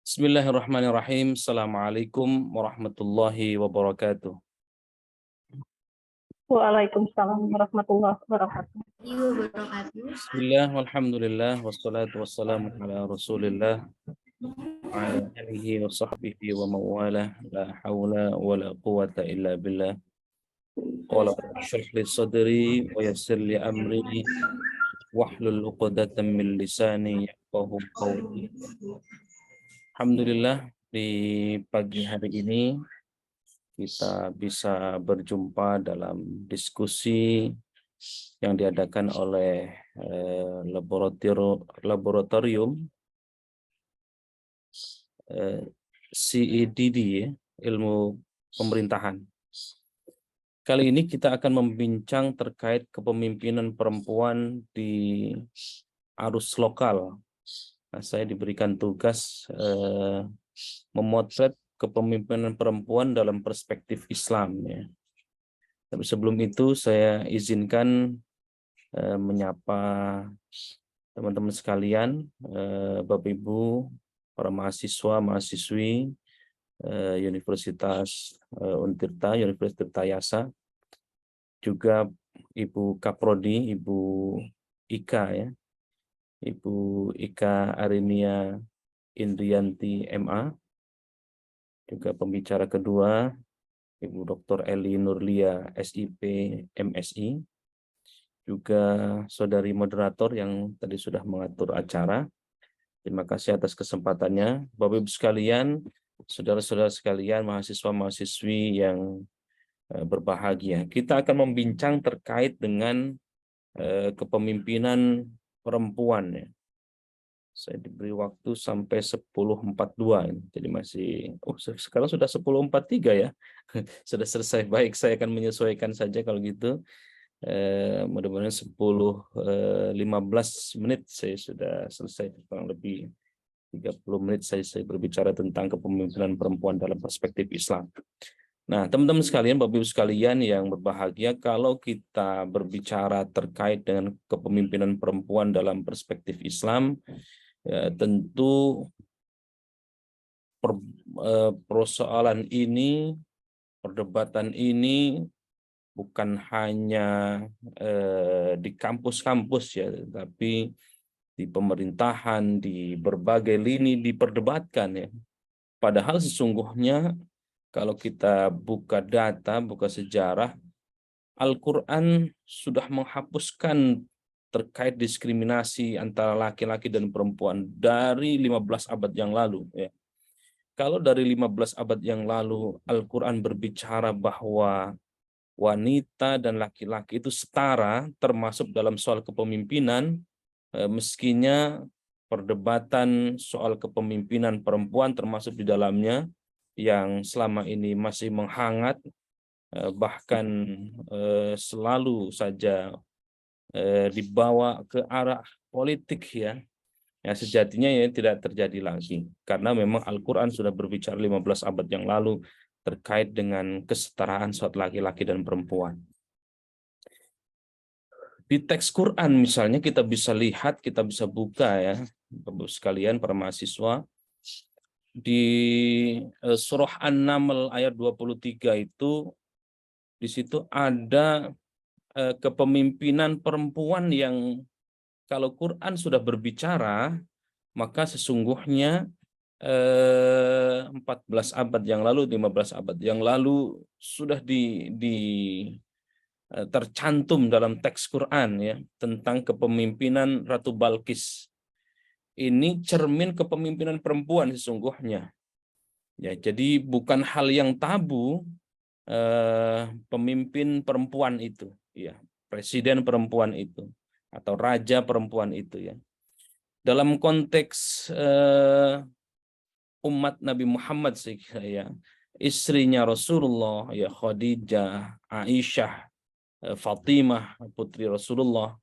Bismillahirrahmanirrahim. Assalamualaikum warahmatullahi wabarakatuh. Waalaikumsalam warahmatullahi wabarakatuh. Bismillah, walhamdulillah, wassalatu wassalamu ala rasulillah wa ala alihi wa sahbihi wa mawalah, la hawla wa la quwata illa billah. Qala syrah li sadri wa yassir li amri wahlul uqdatan min lisani yafqahu qawli. Alhamdulillah, di pagi hari ini kita bisa berjumpa dalam diskusi yang diadakan oleh laboratorium CEDD, ilmu pemerintahan. Kali ini kita akan membincang terkait kepemimpinan perempuan di arus lokal. Nah, saya diberikan tugas memotret kepemimpinan perempuan dalam perspektif Islam, ya. Tapi sebelum itu saya izinkan menyapa teman-teman sekalian, Bapak Ibu, para mahasiswa, mahasiswi Universitas Untirta, Universitas Tirtayasa, juga Ibu Kaprodi, Ibu Ika, ya, Ibu Ika Arinia Indrianti MA, juga pembicara kedua Ibu Dr. Eli Nurlia SIP MSI, juga saudari moderator yang tadi sudah mengatur acara. Terima kasih atas kesempatannya. Bapak Ibu sekalian, saudara-saudara sekalian, mahasiswa-mahasiswi yang berbahagia. Kita akan membincang terkait dengan kepemimpinan perempuan, ya. Saya diberi waktu sampai 10.42, jadi masih sekarang sudah 10.43 ya. Sudah selesai. Baik, saya akan menyesuaikan saja kalau gitu. Mudah-mudahan 10.15 menit saya sudah selesai, kurang lebih 30 menit saya berbicara tentang kepemimpinan perempuan dalam perspektif Islam. Nah, teman-teman sekalian, Bapak Ibu sekalian yang berbahagia, kalau kita berbicara terkait dengan kepemimpinan perempuan dalam perspektif Islam, ya, tentu persoalan ini, perdebatan ini bukan hanya di kampus-kampus, ya, tapi di pemerintahan, di berbagai lini diperdebatkan, ya. Padahal sesungguhnya kalau kita buka data, buka sejarah, Al-Quran sudah menghapuskan terkait diskriminasi antara laki-laki dan perempuan dari 15 abad yang lalu, ya. Kalau dari 15 abad yang lalu Al-Quran berbicara bahwa wanita dan laki-laki itu setara termasuk dalam soal kepemimpinan, meskinya perdebatan soal kepemimpinan perempuan termasuk di dalamnya yang selama ini masih menghangat, bahkan selalu saja dibawa ke arah politik, ya. Ya, sejatinya ya tidak terjadi lagi karena memang Al-Quran sudah berbicara 15 abad yang lalu terkait dengan kesetaraan suatu laki-laki dan perempuan. Di teks Quran misalnya kita bisa lihat, kita bisa buka, ya, Bapak sekalian, para mahasiswa, di surah An-Naml ayat 23 itu, di situ ada kepemimpinan perempuan yang kalau Quran sudah berbicara, maka sesungguhnya 14 abad yang lalu, 15 abad yang lalu sudah tercantum dalam teks Quran, ya, tentang kepemimpinan Ratu Balkis. Ini cermin kepemimpinan perempuan sesungguhnya, ya. Jadi bukan hal yang tabu pemimpin perempuan itu, ya, presiden perempuan itu atau raja perempuan itu, ya. Dalam konteks umat Nabi Muhammad, ya, istrinya Rasulullah, ya, Khadijah, Aisyah, Fatimah putri Rasulullah,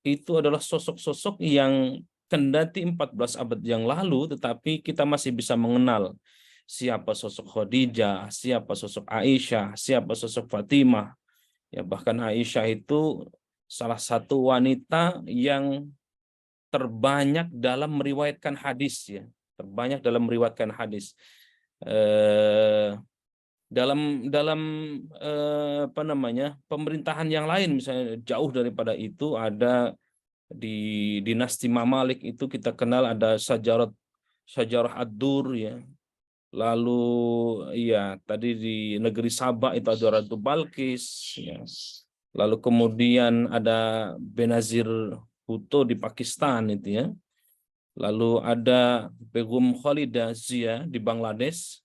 itu adalah sosok-sosok yang kendati 14 abad yang lalu, tetapi kita masih bisa mengenal siapa sosok Khadijah, siapa sosok Aisyah, siapa sosok Fatimah. Ya, bahkan Aisyah itu salah satu wanita yang terbanyak dalam meriwayatkan hadis, ya, terbanyak dalam meriwayatkan hadis. Eh, dalam apa namanya, pemerintahan yang lain misalnya jauh daripada itu, ada di dinasti Mamalik itu kita kenal ada Sajarah Ad-Dur ya. Lalu ya tadi di negeri Sabah itu ada Ratu Balkis ya. Lalu kemudian ada Benazir Bhutto di Pakistan itu ya. Lalu ada Begum Khalidah Zia di Bangladesh.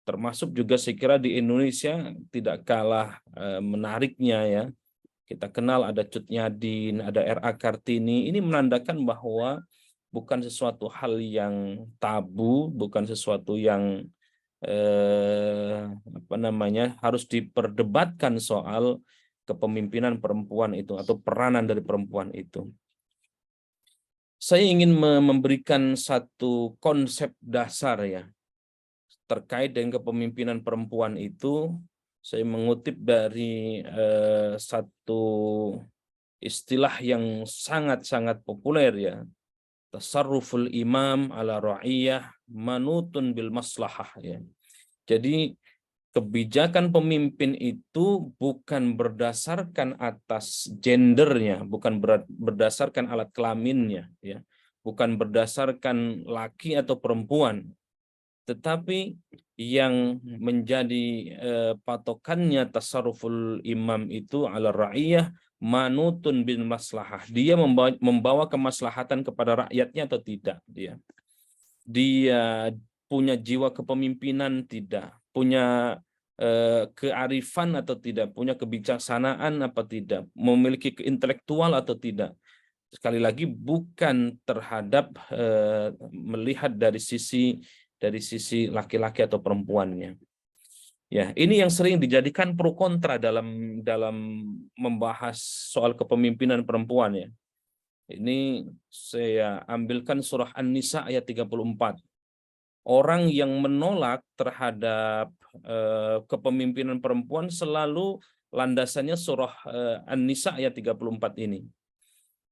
Termasuk juga saya kira di Indonesia tidak kalah menariknya ya. Kita kenal ada Cut Nyadin, ada R.A. Kartini. Ini menandakan bahwa bukan sesuatu hal yang tabu, bukan sesuatu yang apa namanya harus diperdebatkan soal kepemimpinan perempuan itu atau peranan dari perempuan itu. Saya ingin memberikan satu konsep dasar ya terkait dengan kepemimpinan perempuan itu. Saya mengutip dari satu istilah yang sangat-sangat populer ya. Tasarruful imam ala ra'iyah manutun bil maslahah ya. Jadi kebijakan pemimpin itu bukan berdasarkan atas gendernya, bukan berdasarkan alat kelaminnya ya. Bukan berdasarkan laki atau perempuan, tetapi yang menjadi patokannya tasarruful imam itu ala ra'iyah manutun bin maslahah. Dia membawa kemaslahatan kepada rakyatnya atau tidak. Dia punya jiwa kepemimpinan tidak, punya kearifan atau tidak, punya kebijaksanaan apa tidak, memiliki keintelektual atau tidak. Sekali lagi bukan terhadap melihat dari sisi laki-laki atau perempuannya. Ya, ini yang sering dijadikan pro kontra dalam membahas soal kepemimpinan perempuan ya. Ini saya ambilkan surah An-Nisa ayat 34. Orang yang menolak terhadap kepemimpinan perempuan selalu landasannya surah An-Nisa ayat 34 ini.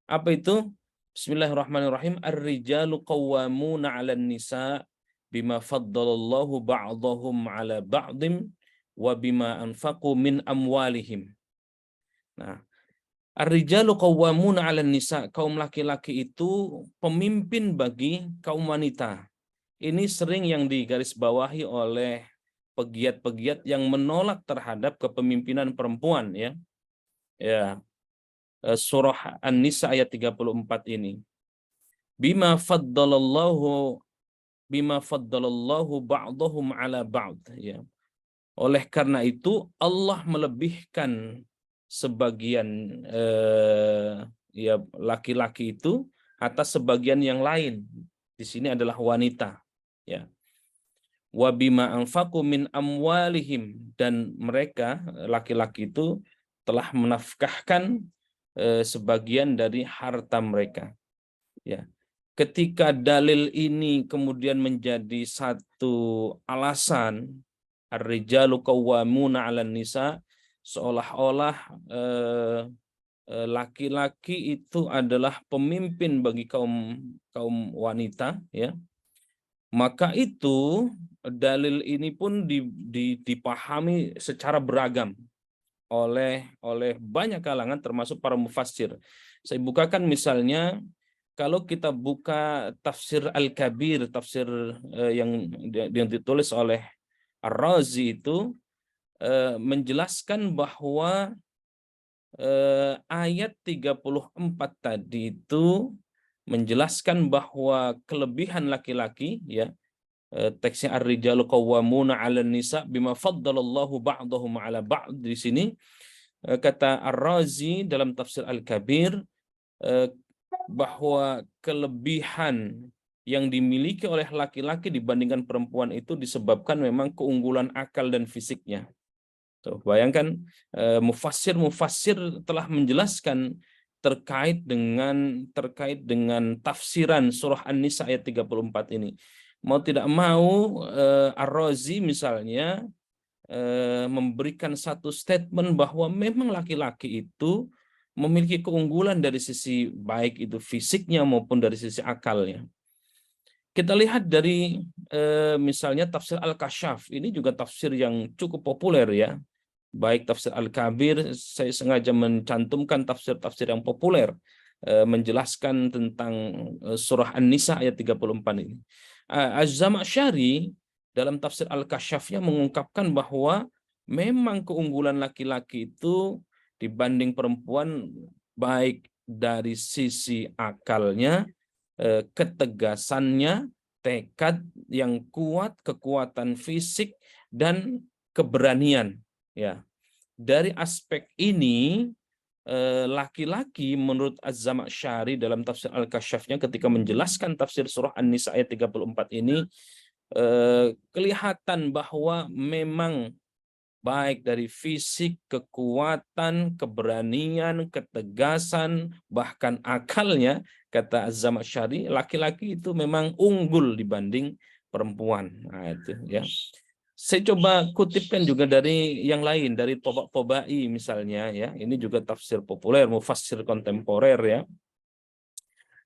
Apa itu? Bismillahirrahmanirrahim. Ar-rijalu qawwamuna 'alan nisa bima faddalallahu ba'dahum 'ala ba'dim wa bima anfaqu min amwalihim. Nah, ar-rijalu qawwamuna 'alan nisa, kaum laki-laki itu pemimpin bagi kaum wanita. Ini sering yang digarisbawahi oleh pegiat-pegiat yang menolak terhadap kepemimpinan perempuan ya. Ya. Surah An-Nisa ayat 34 ini. Bima faddalallahu ba'dahum ala ba'd ya. Oleh karena itu Allah melebihkan sebagian ya laki-laki itu atas sebagian yang lain. Di sini adalah wanita ya. Wa bima anfaqu min amwalihim, dan mereka laki-laki itu telah menafkahkan sebagian dari harta mereka. Ya. Ketika dalil ini kemudian menjadi satu alasan, ar-rijalu qawwamuna 'alan nisa, seolah-olah laki-laki itu adalah pemimpin bagi kaum wanita ya. Maka itu dalil ini pun dipahami secara beragam oleh banyak kalangan termasuk para mufassir. Saya bukakan misalnya kalau kita buka tafsir Al-Kabir, tafsir yang ditulis oleh Ar-Razi itu menjelaskan bahwa ayat 34 tadi itu menjelaskan bahwa kelebihan laki-laki ya, teksnya ar-rijalu qawwamuna 'alan nisa bima faddalallahu ba'dahum 'ala ba'd. Di sini kata Ar-Razi dalam tafsir Al-Kabir bahwa kelebihan yang dimiliki oleh laki-laki dibandingkan perempuan itu disebabkan memang keunggulan akal dan fisiknya. Tuh, bayangkan mufassir telah menjelaskan terkait dengan tafsiran surah An-Nisa ayat 34 ini. Mau tidak mau Ar-Razi misalnya memberikan satu statement bahwa memang laki-laki itu memiliki keunggulan dari sisi baik itu fisiknya maupun dari sisi akalnya. Kita lihat dari misalnya tafsir Al-Kasyaf, ini juga tafsir yang cukup populer ya. Baik tafsir Al-Kabir, saya sengaja mencantumkan tafsir-tafsir yang populer menjelaskan tentang surah An-Nisa ayat 34 ini. Az-Zamakhsyari dalam tafsir Al-Kasyafnya mengungkapkan bahwa memang keunggulan laki-laki itu dibanding perempuan baik dari sisi akalnya, ketegasannya, tekad yang kuat, kekuatan fisik dan keberanian. Ya, dari aspek ini laki-laki menurut Az-Zamakhsyari dalam tafsir Al-Kasyafnya ketika menjelaskan tafsir surah An-Nisa ayat 34 ini kelihatan bahwa memang baik dari fisik, kekuatan, keberanian, ketegasan, bahkan akalnya, kata Az-Zamakhsyari, laki-laki itu memang unggul dibanding perempuan. Nah, itu ya. Saya coba kutipkan juga dari yang lain, dari Tabatabai misalnya ya. Ini juga tafsir populer, mufassir kontemporer ya.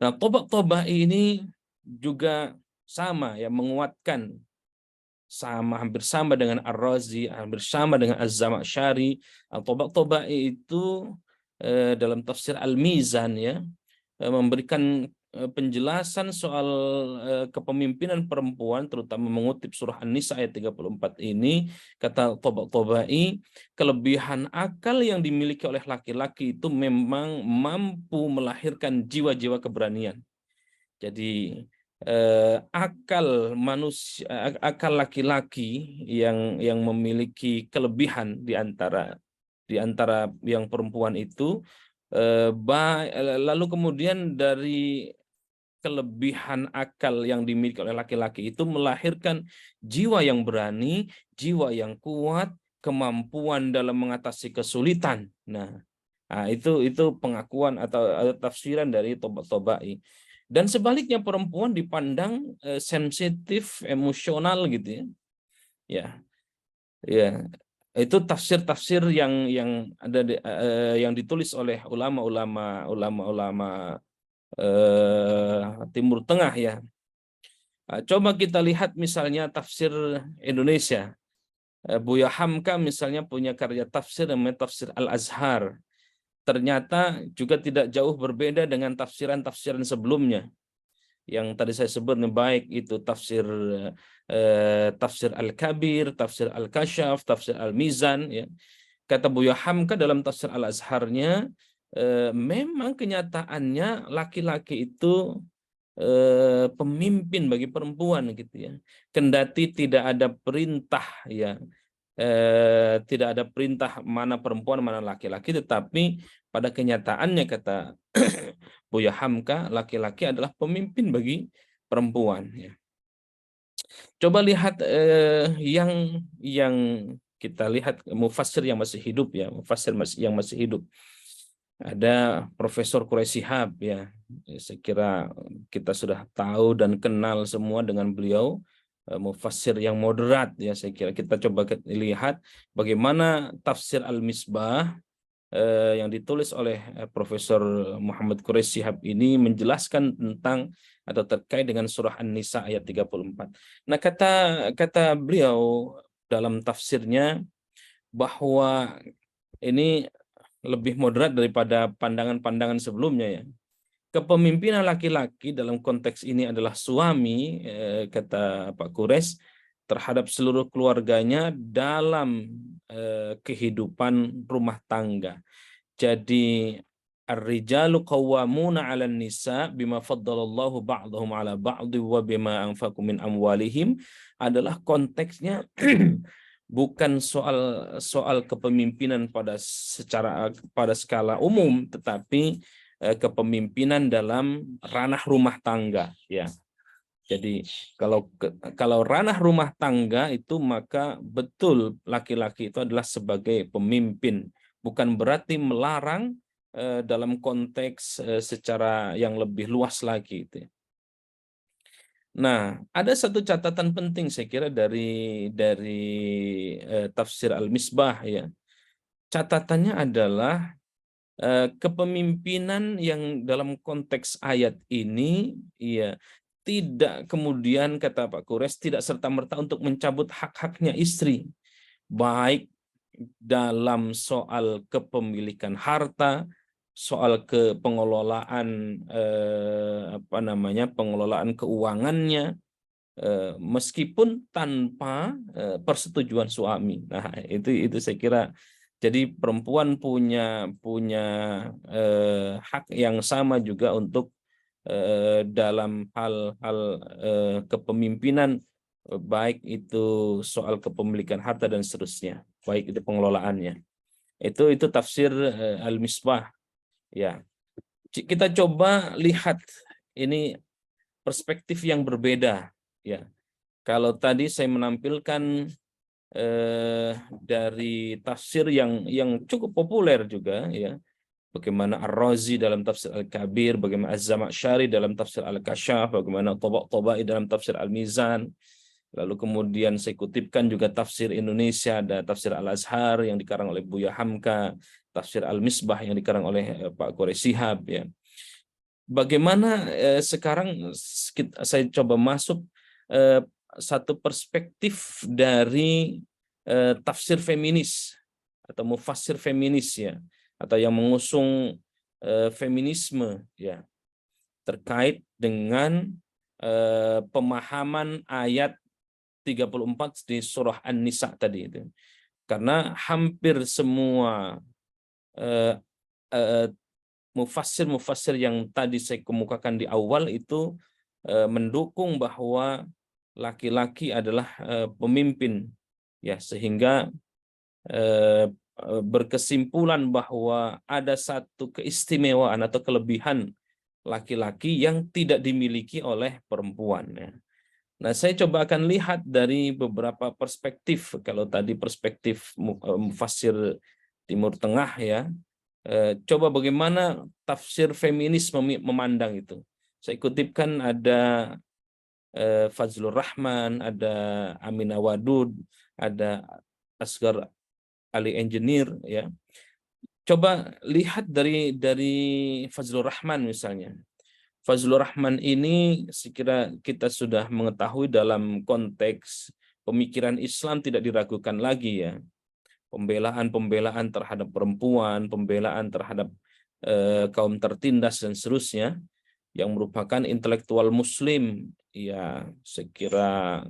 Nah, Tabatabai ini juga sama ya, menguatkan hampir sama dengan Ar-Razi, hampir sama dengan Az-Zamakhsyari. Tabatabai itu dalam tafsir Al-Mizan ya, memberikan penjelasan soal kepemimpinan perempuan, terutama mengutip surah An-Nisa ayat 34 ini, kata Tabatabai, kelebihan akal yang dimiliki oleh laki-laki itu memang mampu melahirkan jiwa-jiwa keberanian. Jadi akal manusia, akal laki-laki yang memiliki kelebihan di antara yang perempuan itu, lalu kemudian dari kelebihan akal yang dimiliki oleh laki-laki itu melahirkan jiwa yang berani, jiwa yang kuat, kemampuan dalam mengatasi kesulitan. Nah, itu pengakuan atau tafsiran dari Tabatabai. Dan sebaliknya perempuan dipandang sensitif, emosional gitu ya. Ya, ya. Itu tafsir-tafsir yang ada yang ditulis oleh ulama-ulama Timur Tengah ya. Coba kita lihat misalnya tafsir Indonesia. Buya Hamka misalnya punya karya tafsir namanya Tafsir Al-Azhar. Ternyata juga tidak jauh berbeda dengan tafsiran-tafsiran sebelumnya. Yang tadi saya sebut baik itu tafsir Al-Kabir, tafsir Al-Kasyaf, tafsir Al-Mizan ya. Kata Buya Hamka dalam tafsir Al-Azharnya, memang kenyataannya laki-laki itu pemimpin bagi perempuan gitu ya. Kendati tidak ada perintah ya, tidak ada perintah mana perempuan mana laki-laki, tetapi pada kenyataannya kata Buya Hamka, laki-laki adalah pemimpin bagi perempuan ya. Coba lihat yang kita lihat mufassir yang masih hidup ya, mufassir yang masih hidup. Ada Profesor Quraish Shihab ya. Saya kira kita sudah tahu dan kenal semua dengan beliau, mufassir yang moderat ya. Saya kira kita coba lihat bagaimana tafsir Al-Misbah yang ditulis oleh Profesor Muhammad Quraish Shihab ini menjelaskan tentang atau terkait dengan surah An-Nisa ayat 34. Nah, kata beliau dalam tafsirnya bahwa ini lebih moderat daripada pandangan-pandangan sebelumnya ya. Kepemimpinan laki-laki dalam konteks ini adalah suami, kata Pak Quraish, terhadap seluruh keluarganya dalam kehidupan rumah tangga. Jadi ar-rijalu qawwamuna 'alan nisa bima faddalallahu ba'dahum 'ala ba'di wa bima anfaqu min amwalihim adalah konteksnya bukan soal kepemimpinan pada skala umum, tetapi kepemimpinan dalam ranah rumah tangga ya. Jadi kalau ranah rumah tangga itu maka betul laki-laki itu adalah sebagai pemimpin, bukan berarti melarang dalam konteks secara yang lebih luas lagi itu. Nah, ada satu catatan penting saya kira dari tafsir Al-Misbah ya. Catatannya adalah kepemimpinan yang dalam konteks ayat ini ya tidak kemudian, kata Pak Kures, tidak serta-merta untuk mencabut hak-haknya istri, baik dalam soal kepemilikan harta, soal pengelolaan pengelolaan keuangannya, meskipun tanpa persetujuan suami. Nah, itu saya kira jadi perempuan punya hak yang sama juga untuk dalam hal-hal kepemimpinan, baik itu soal kepemilikan harta dan seterusnya, baik itu pengelolaannya. Itu tafsir Al-Misbah. Ya, kita coba lihat ini perspektif yang berbeda. Ya, kalau tadi saya menampilkan dari tafsir yang cukup populer juga, ya, bagaimana Ar-Razi dalam tafsir Al-Kabir, bagaimana Az-Zamakhsyari dalam tafsir Al-Kasyaf, bagaimana Tabaq-Tabai dalam tafsir Al-Mizan. Lalu kemudian saya kutipkan juga tafsir Indonesia, ada tafsir Al-Azhar yang dikarang oleh Buya Hamka, tafsir Al-Misbah yang dikarang oleh Pak Quraish Shihab, ya. Bagaimana sekarang saya coba masuk satu perspektif dari tafsir feminis atau mufassir feminis, ya, atau yang mengusung feminisme, ya, terkait dengan pemahaman ayat 34 di surah An-Nisa tadi itu. Karena hampir semua mufassir yang tadi saya kemukakan di awal itu mendukung bahwa laki-laki adalah pemimpin, ya, sehingga berkesimpulan bahwa ada satu keistimewaan atau kelebihan laki-laki yang tidak dimiliki oleh perempuan, ya. Nah, saya coba akan lihat dari beberapa perspektif. Kalau tadi perspektif mufassir Timur Tengah, ya, coba bagaimana tafsir feminis memandang itu. Saya kutipkan ada Fazlur Rahman, ada Aminah Wadud, ada Asgar Ali Engineer, ya. Coba lihat dari Fazlur Rahman misalnya. Fazlur Rahman ini sekira kita sudah mengetahui dalam konteks pemikiran Islam tidak diragukan lagi, ya. Pembelaan terhadap perempuan, pembelaan terhadap kaum tertindas dan seterusnya, yang merupakan intelektual muslim, ya, sekira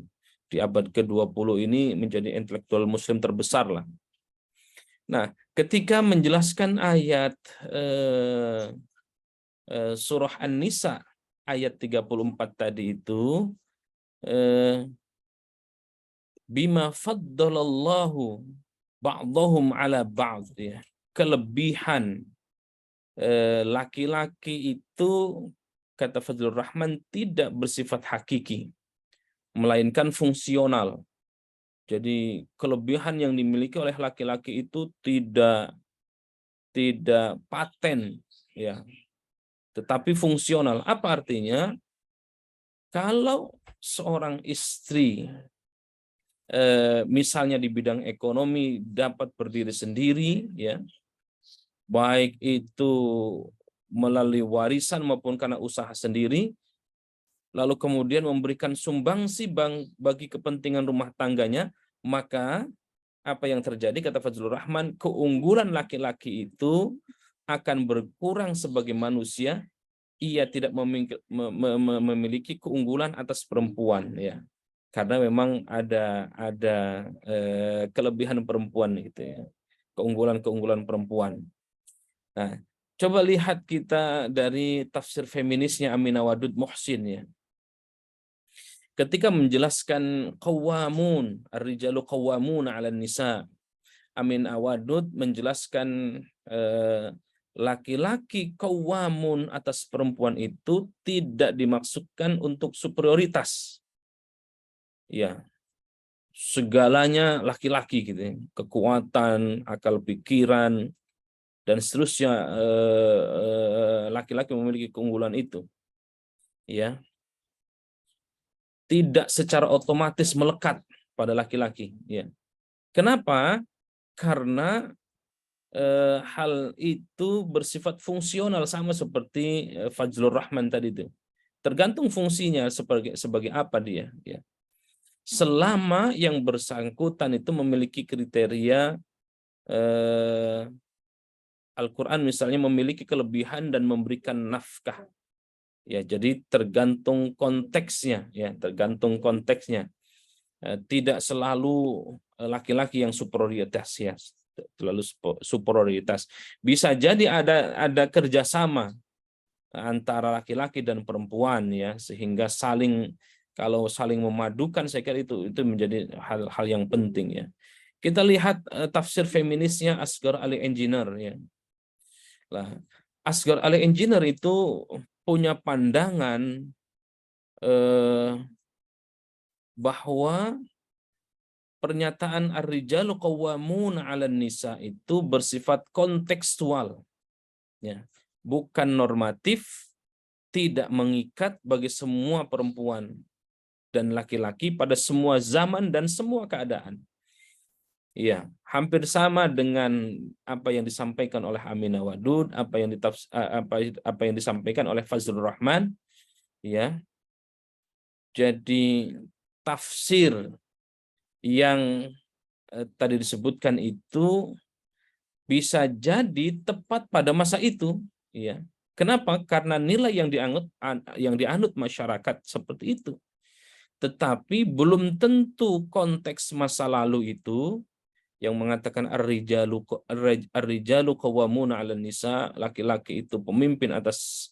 di abad ke-20 ini menjadi intelektual muslim terbesar lah. Nah, ketika menjelaskan ayat surah An-Nisa ayat 34 tadi itu, bima faddalallahu ba'dahum ala ba'd, ya, kelebihan laki-laki itu, kata Fazlur Rahman, tidak bersifat hakiki, melainkan fungsional. Jadi kelebihan yang dimiliki oleh laki-laki itu tidak paten, ya, tetapi fungsional. Apa artinya? Kalau seorang istri misalnya di bidang ekonomi dapat berdiri sendiri, ya, baik itu melalui warisan maupun karena usaha sendiri, lalu kemudian memberikan sumbangsi bagi kepentingan rumah tangganya, maka apa yang terjadi, kata Fazlur Rahman, keunggulan laki-laki itu akan berkurang sebagai manusia. Ia tidak memiliki keunggulan atas perempuan, ya, karena memang ada kelebihan perempuan gitu, ya, keunggulan perempuan. Nah, coba lihat kita dari tafsir feminisnya Aminah Wadud Muhsin, ya. Ketika menjelaskan qawwamun, ar-rijalu qawwamun 'alan nisa, Aminah Wadud menjelaskan laki-laki qawwamun atas perempuan itu tidak dimaksudkan untuk superioritas, ya, segalanya laki-laki gitu, ya. Kekuatan, akal pikiran dan seterusnya, laki-laki memiliki keunggulan itu, ya, tidak secara otomatis melekat pada laki-laki, ya. Kenapa? Karena hal itu bersifat fungsional, sama seperti Fazlur Rahman tadi itu. Tergantung fungsinya sebagai apa dia, ya. Selama yang bersangkutan itu memiliki kriteria Al-Quran misalnya memiliki kelebihan dan memberikan nafkah, ya, jadi tergantung konteksnya, ya, tergantung konteksnya. Tidak selalu laki-laki yang superioritas, ya, terlalu superioritas. Bisa jadi ada kerjasama antara laki-laki dan perempuan, ya, sehingga kalau saling memadukan, saya kira itu menjadi hal yang penting, ya. Kita lihat tafsir feminisnya Asghar Ali Engineer, ya. Lah, Asghar Ali Engineer itu punya pandangan bahwa pernyataan ar-rijalu qawwamuna 'alan nisa itu bersifat kontekstual, ya. Bukan normatif, tidak mengikat bagi semua perempuan dan laki-laki pada semua zaman dan semua keadaan. Ya, hampir sama dengan apa yang disampaikan oleh Aminah Wadud, apa yang disampaikan oleh Fazlur Rahman, ya. Jadi tafsir yang tadi disebutkan itu bisa jadi tepat pada masa itu, ya. Kenapa? Karena nilai yang dianut masyarakat seperti itu. Tetapi belum tentu konteks masa lalu itu yang mengatakan ar-rijalu qawwamuna 'alan nisa, laki-laki itu pemimpin atas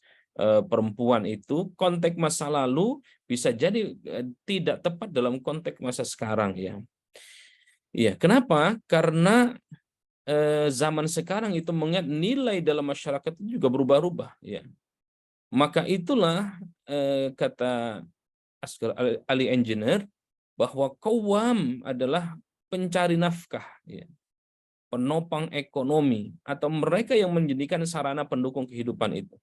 perempuan, itu konteks masa lalu bisa jadi tidak tepat dalam konteks masa sekarang, ya. Iya, kenapa? Karena zaman sekarang itu mengingat nilai dalam masyarakat itu juga berubah-ubah, ya. Maka itulah kata Asghar Ali Engineer bahwa qawwam adalah pencari nafkah, ya, penopang ekonomi, atau mereka yang menjadikan sarana pendukung kehidupan itu.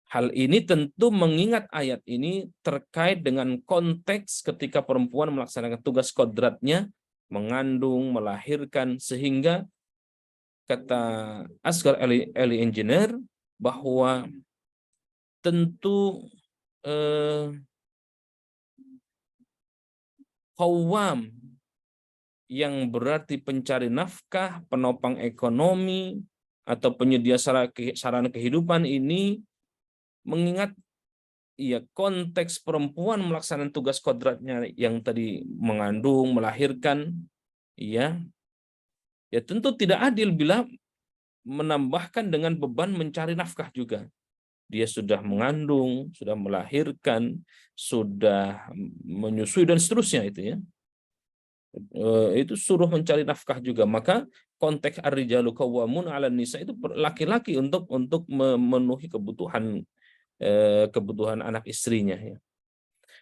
Hal ini tentu mengingat ayat ini terkait dengan konteks ketika perempuan melaksanakan tugas kodratnya, mengandung, melahirkan, sehingga kata Asghar Ali Engineer bahwa tentu qawwam yang berarti pencari nafkah, penopang ekonomi, atau penyedia sarana kehidupan ini mengingat, ya, konteks perempuan melaksanakan tugas kodratnya yang tadi mengandung, melahirkan, ya. Ya tentu tidak adil bila menambahkan dengan beban mencari nafkah juga. Dia sudah mengandung, sudah melahirkan, sudah menyusui dan seterusnya, itu, ya. Itu suruh mencari nafkah juga. Maka konteks ar-rijalu qawwamun 'alan nisa itu laki-laki untuk memenuhi kebutuhan anak istrinya, ya.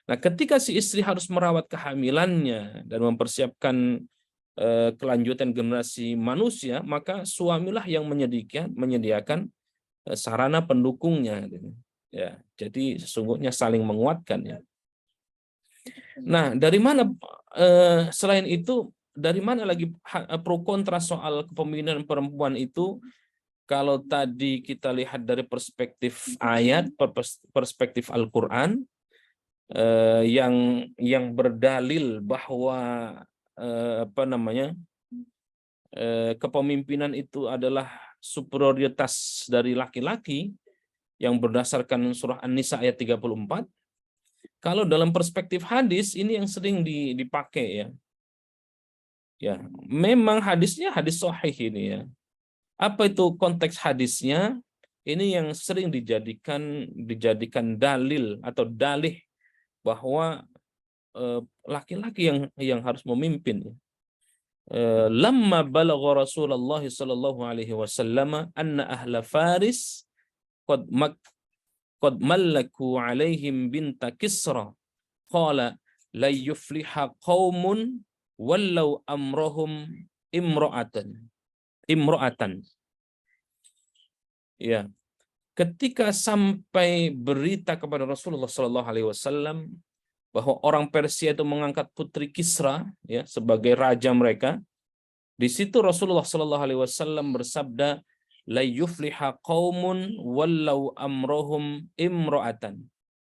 Nah, ketika si istri harus merawat kehamilannya dan mempersiapkan kelanjutan generasi manusia, maka suamilah yang menyediakan sarana pendukungnya, gitu. Ya, jadi sesungguhnya saling menguatkan, ya. Nah, dari mana selain itu, dari mana lagi pro kontra soal kepemimpinan perempuan itu? Kalau tadi kita lihat dari perspektif ayat, perspektif Al-Quran, yang berdalil bahwa kepemimpinan itu adalah superioritas dari laki-laki yang berdasarkan surah An-Nisa ayat 34. Kalau dalam perspektif hadis, ini yang sering dipakai, ya. Ya, memang hadisnya hadis sahih ini, ya. Apa itu konteks hadisnya? Ini yang sering dijadikan dalil atau dalih bahwa laki-laki yang harus memimpin. Lamma balagha Rasulullah sallallahu alaihi wasallam anna ahla Faris qad mallaku alaihim binta Kisra qala la yufliha qaumun wallau amrahum imra'atan. Ya, ketika sampai berita kepada Rasulullah sallallahu alaihi wasallam bahwa orang Persia itu mengangkat putri Kisra, ya, sebagai raja mereka, di situ Rasulullah sallallahu alaihi wasallam bersabda, la yufliha qaumun wallau amrohum imra'atan.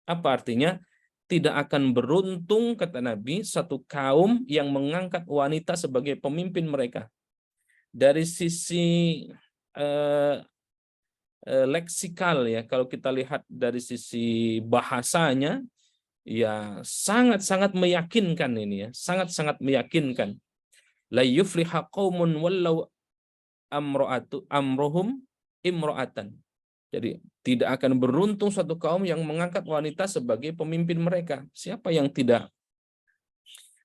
Apa artinya? Tidak akan beruntung, kata Nabi, satu kaum yang mengangkat wanita sebagai pemimpin mereka. Dari sisi eh, leksikal ya, kalau kita lihat dari sisi bahasanya, ya sangat-sangat meyakinkan ini ya, sangat-sangat meyakinkan. La yufliha qaumun wallau amrohum imro'atan. Jadi tidak akan beruntung suatu kaum yang mengangkat wanita sebagai pemimpin mereka. Siapa yang tidak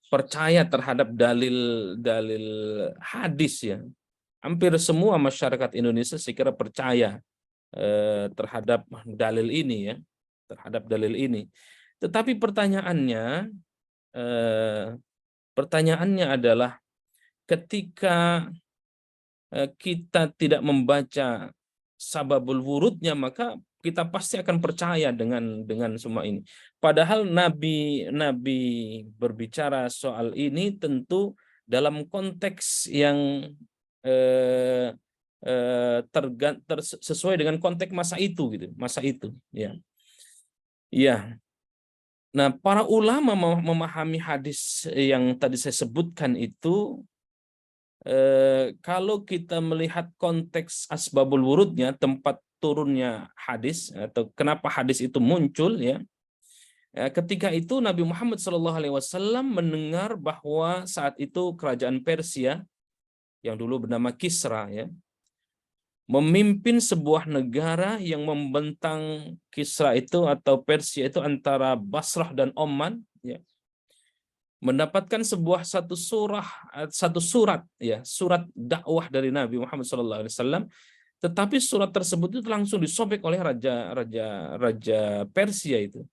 percaya terhadap dalil-dalil hadis ya? Hampir semua masyarakat Indonesia saya kira percaya terhadap dalil ini ya, terhadap dalil ini. Tetapi pertanyaannya adalah ketika kita tidak membaca sababul wurudnya, maka kita pasti akan percaya dengan semua ini. Padahal Nabi berbicara soal ini tentu dalam konteks yang sesuai dengan konteks masa itu gitu, masa itu ya. Ya. Nah, para ulama memahami hadis yang tadi saya sebutkan itu, kalau kita melihat konteks asbabul wurudnya, tempat turunnya hadis atau kenapa hadis itu muncul ya, ketika itu Nabi Muhammad SAW mendengar bahwa saat itu kerajaan Persia yang dulu bernama Kisra ya, memimpin sebuah negara yang membentang Kisra itu atau Persia itu antara Basrah dan Oman ya, mendapatkan satu surat ya, surat dakwah dari Nabi Muhammad SAW, tetapi surat tersebut itu langsung disobek oleh raja Persia itu.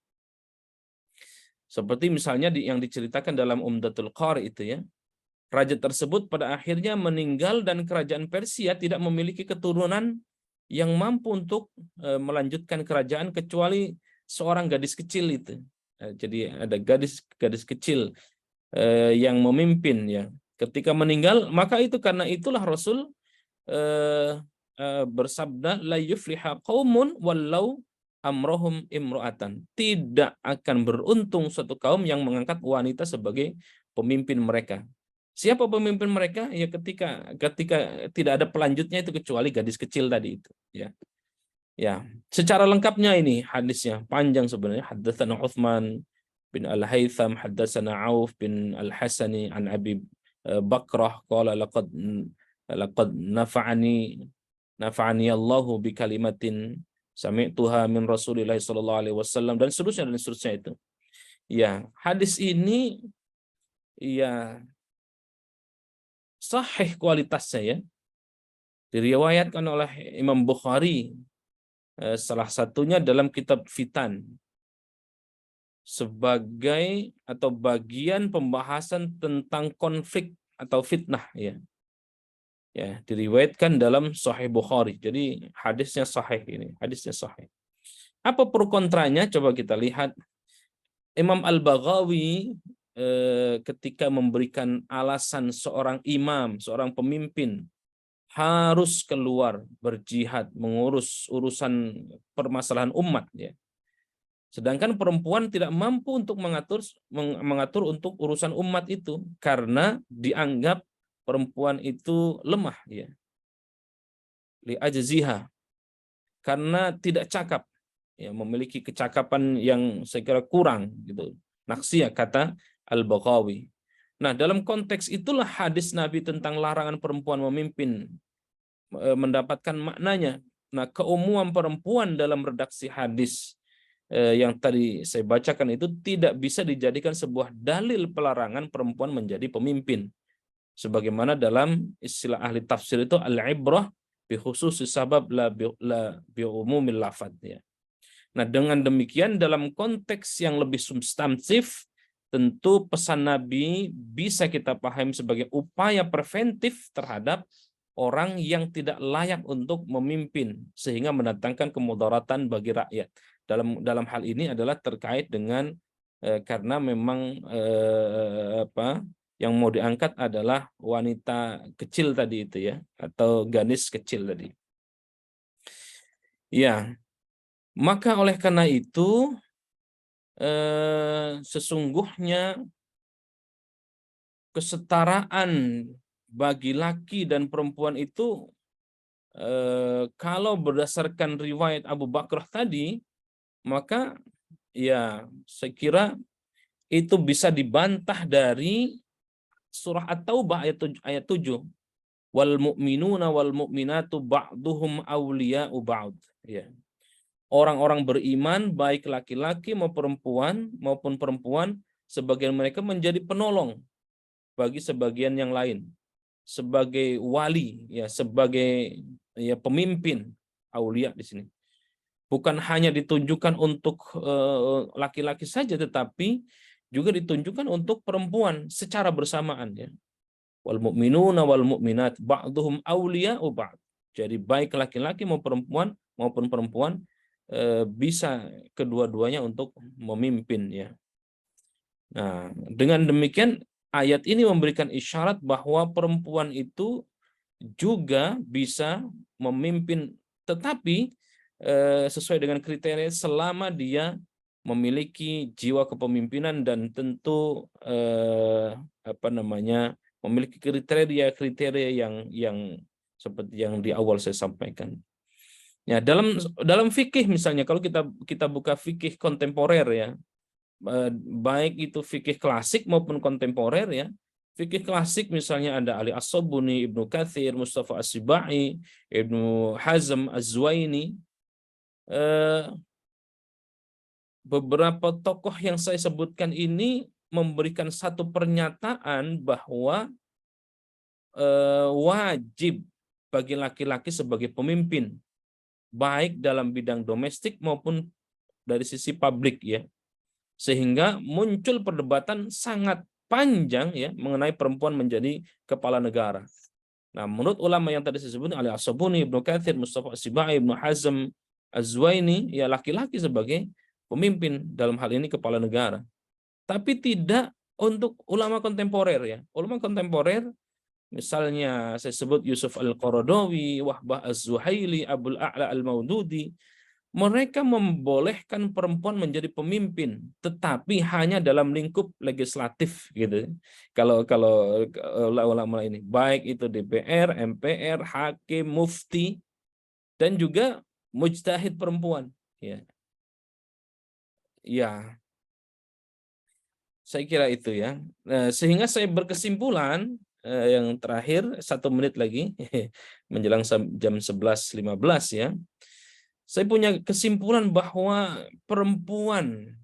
Seperti misalnya yang diceritakan dalam Umdatul Qari itu ya. Raja tersebut pada akhirnya meninggal dan kerajaan Persia tidak memiliki keturunan yang mampu untuk melanjutkan kerajaan kecuali seorang gadis kecil itu. Jadi ada gadis kecil yang memimpin ya. Ketika meninggal, maka itu karena itulah Rasul bersabda la yufliha qaumun wallau amrohum imro'atan. Tidak akan beruntung suatu kaum yang mengangkat wanita sebagai pemimpin mereka. Siapa pemimpin mereka? Ya ketika tidak ada pelanjutnya itu kecuali gadis kecil tadi itu, ya. Ya, secara lengkapnya ini hadisnya panjang sebenarnya. Haddatsana Utsman bin Al-Haytham, haddatsana Auf bin Al-Hasani an Abi Bakrah qala laqad nafa'ani Allahu bi kalimatin sami'tuha min Rasulillah sallallahu alaihi wasallam dan seterusnya itu. Ya, hadis ini ya sahih kualitasnya ya. Diriwayatkan oleh Imam Bukhari, salah satunya dalam kitab Fitan, sebagai atau bagian pembahasan tentang konflik atau fitnah ya. Ya, diriwayatkan dalam Sahih Bukhari. Jadi hadisnya sahih ini, hadisnya sahih. Apa pro kontranya? Coba kita lihat. Imam Al-Baghawi ketika memberikan alasan seorang imam, seorang pemimpin harus keluar berjihad mengurus urusan permasalahan umat ya. Sedangkan perempuan tidak mampu untuk mengatur untuk urusan umat itu karena dianggap perempuan itu lemah ya. Li ajziha, karena tidak cakap ya, memiliki kecakapan yang saya kira kurang gitu. Naksiyah kata Al-Baghawi. Nah, dalam konteks itulah hadis Nabi tentang larangan perempuan memimpin mendapatkan maknanya. Nah, keumuman perempuan dalam redaksi hadis yang tadi saya bacakan itu tidak bisa dijadikan sebuah dalil pelarangan perempuan menjadi pemimpin. Sebagaimana dalam istilah ahli tafsir itu al-ibrah bi khususi sabab la bi umumil lafadz ya. Nah, dengan demikian dalam konteks yang lebih substantif, tentu pesan Nabi bisa kita pahami sebagai upaya preventif terhadap orang yang tidak layak untuk memimpin sehingga mendatangkan kemudaratan bagi rakyat. Dalam hal ini adalah terkait dengan karena memang yang mau diangkat adalah wanita kecil tadi itu ya, atau gadis kecil tadi. Ya, maka oleh karena itu sesungguhnya kesetaraan bagi laki dan perempuan itu kalau berdasarkan riwayat Abu Bakrah tadi, maka ya saya kira itu bisa dibantah dari surah At-Taubah ayat 7. Wal mu'minuna wal mu'minatu ba'duhum awliya'u ba'd. Ya. Orang-orang beriman baik laki-laki maupun perempuan sebagian mereka menjadi penolong bagi sebagian yang lain, sebagai wali, ya, sebagai ya pemimpin, aulia di sini. Bukan hanya ditunjukkan untuk laki-laki saja, tetapi juga ditunjukkan untuk perempuan secara bersamaan, ya. Wal mu'minuna wal mu'minat ba'duhum awliya'u ba'd. Jadi baik laki-laki maupun perempuan bisa kedua-duanya untuk memimpin, ya. Nah, dengan demikian ayat ini memberikan isyarat bahwa perempuan itu juga bisa memimpin, tetapi sesuai dengan kriteria selama dia memiliki jiwa kepemimpinan dan tentu memiliki kriteria yang seperti yang di awal saya sampaikan. Ya, dalam fikih misalnya, kalau kita buka fikih kontemporer, ya, baik itu fikih klasik maupun kontemporer, ya. Fikih klasik misalnya ada Ali As-Sabuni, Ibnu Katsir, Mustafa As-Sibai, Ibnu Hazm Az-Zuwaini. Beberapa tokoh yang saya sebutkan ini memberikan satu pernyataan bahwa wajib bagi laki-laki sebagai pemimpin, baik dalam bidang domestik maupun dari sisi publik, ya. Sehingga muncul perdebatan sangat panjang, ya, mengenai perempuan menjadi kepala negara. Nah, menurut ulama yang tadi saya sebut, Ali As-Sabuni, Ibnu Katsir, Mustafa As-Sibai, Ibnu Hazm Az-Zuwaini, ya, laki-laki sebagai pemimpin, dalam hal ini kepala negara. Tapi tidak untuk ulama kontemporer, ya. Ulama kontemporer misalnya saya sebut Yusuf Al-Qaradawi, Wahbah Az-Zuhaili, Abul A'la Al-Maududi, mereka membolehkan perempuan menjadi pemimpin, tetapi hanya dalam lingkup legislatif, gitu. Kalau ulama ini, baik itu DPR, MPR, hakim, mufti, dan juga mujtahid perempuan, ya. Ya, saya kira itu, ya. Sehingga saya berkesimpulan yang terakhir 1 menit lagi menjelang jam 11.15, ya. Saya punya kesimpulan bahwa perempuan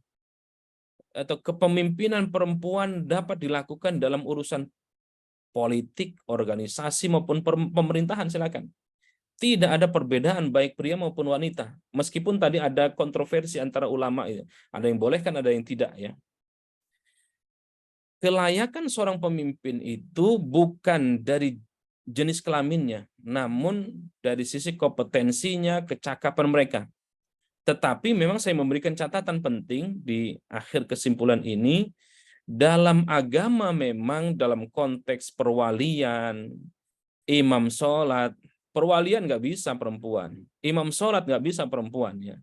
atau kepemimpinan perempuan dapat dilakukan dalam urusan politik, organisasi maupun pemerintahan, silakan. Tidak ada perbedaan baik pria maupun wanita. Meskipun tadi ada kontroversi antara ulama, ya. Ada yang boleh kan, ada yang tidak, ya. Kelayakan seorang pemimpin itu bukan dari jenis kelaminnya, namun dari sisi kompetensinya, kecakapan mereka. Tetapi memang saya memberikan catatan penting di akhir kesimpulan ini, dalam agama memang dalam konteks perwalian, imam sholat, perwalian nggak bisa perempuan, imam sholat nggak bisa perempuan, ya.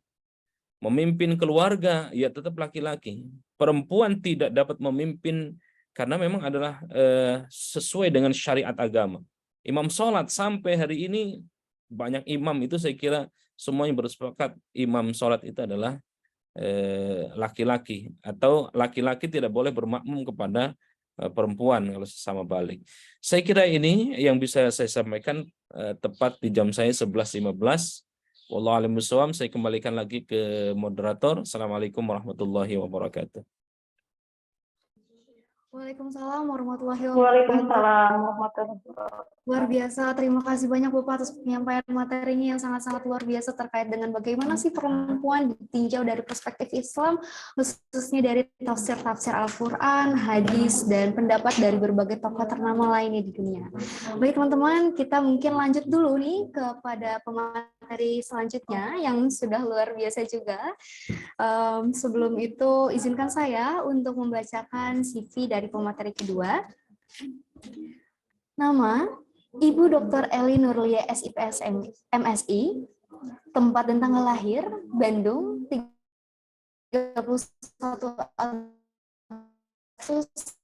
Memimpin keluarga, ya tetap laki-laki. Perempuan tidak dapat memimpin karena memang adalah sesuai dengan syariat agama. Imam sholat sampai hari ini banyak imam itu saya kira semuanya bersepakat imam sholat itu adalah laki-laki, atau laki-laki tidak boleh bermakmum kepada perempuan kalau sesama balik. Saya kira ini yang bisa saya sampaikan tepat di jam saya 11.15. Wallahu a'lam bishawab. Saya kembalikan lagi ke moderator. Assalamualaikum warahmatullahi wabarakatuh. Waalaikumsalam warahmatullahi wabarakatuh. Waalaikumsalam warahmatullahi wabarakatuh. Luar biasa, terima kasih banyak Bapak atas penyampaian materinya yang sangat-sangat luar biasa terkait dengan bagaimana sih perempuan ditinjau dari perspektif Islam, khususnya dari tafsir-tafsir Al-Quran, hadis, dan pendapat dari berbagai tokoh ternama lainnya di dunia. Baik teman-teman, kita mungkin lanjut dulu nih kepada pemateri selanjutnya yang sudah luar biasa juga. Sebelum itu, izinkan saya untuk membacakan CV dari pemateri kedua. Nama, Ibu Dr. Eli Nurlia SIPS MSI, tempat dan tanggal lahir, Bandung, 31 Agustus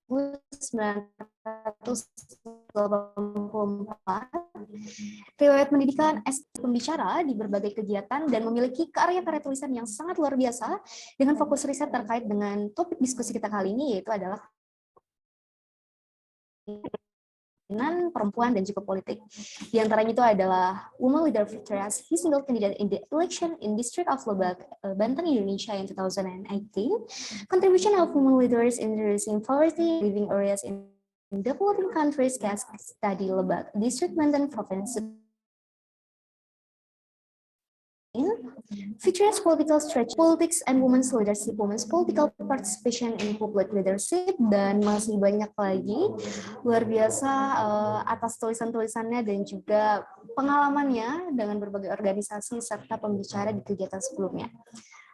1984, riwayat pendidikan S3 pembicara di berbagai kegiatan dan memiliki karya-karya tulisan yang sangat luar biasa dengan fokus riset terkait dengan topik diskusi kita kali ini, yaitu adalah perempuan dan juga politik. Di antaranya itu adalah Women Leader Victoria as he single candidate in the election in District of Lebak, Banten, Indonesia in 2018, contribution of women leaders in reducing poverty living areas in developing countries, case study Lebak, District Banten, Province Victoria's political strategy, politics and women's leadership, women's political participation in public leadership, dan masih banyak lagi. Luar biasa atas tulisan-tulisannya dan juga pengalamannya dengan berbagai organisasi serta pembicara di kegiatan sebelumnya.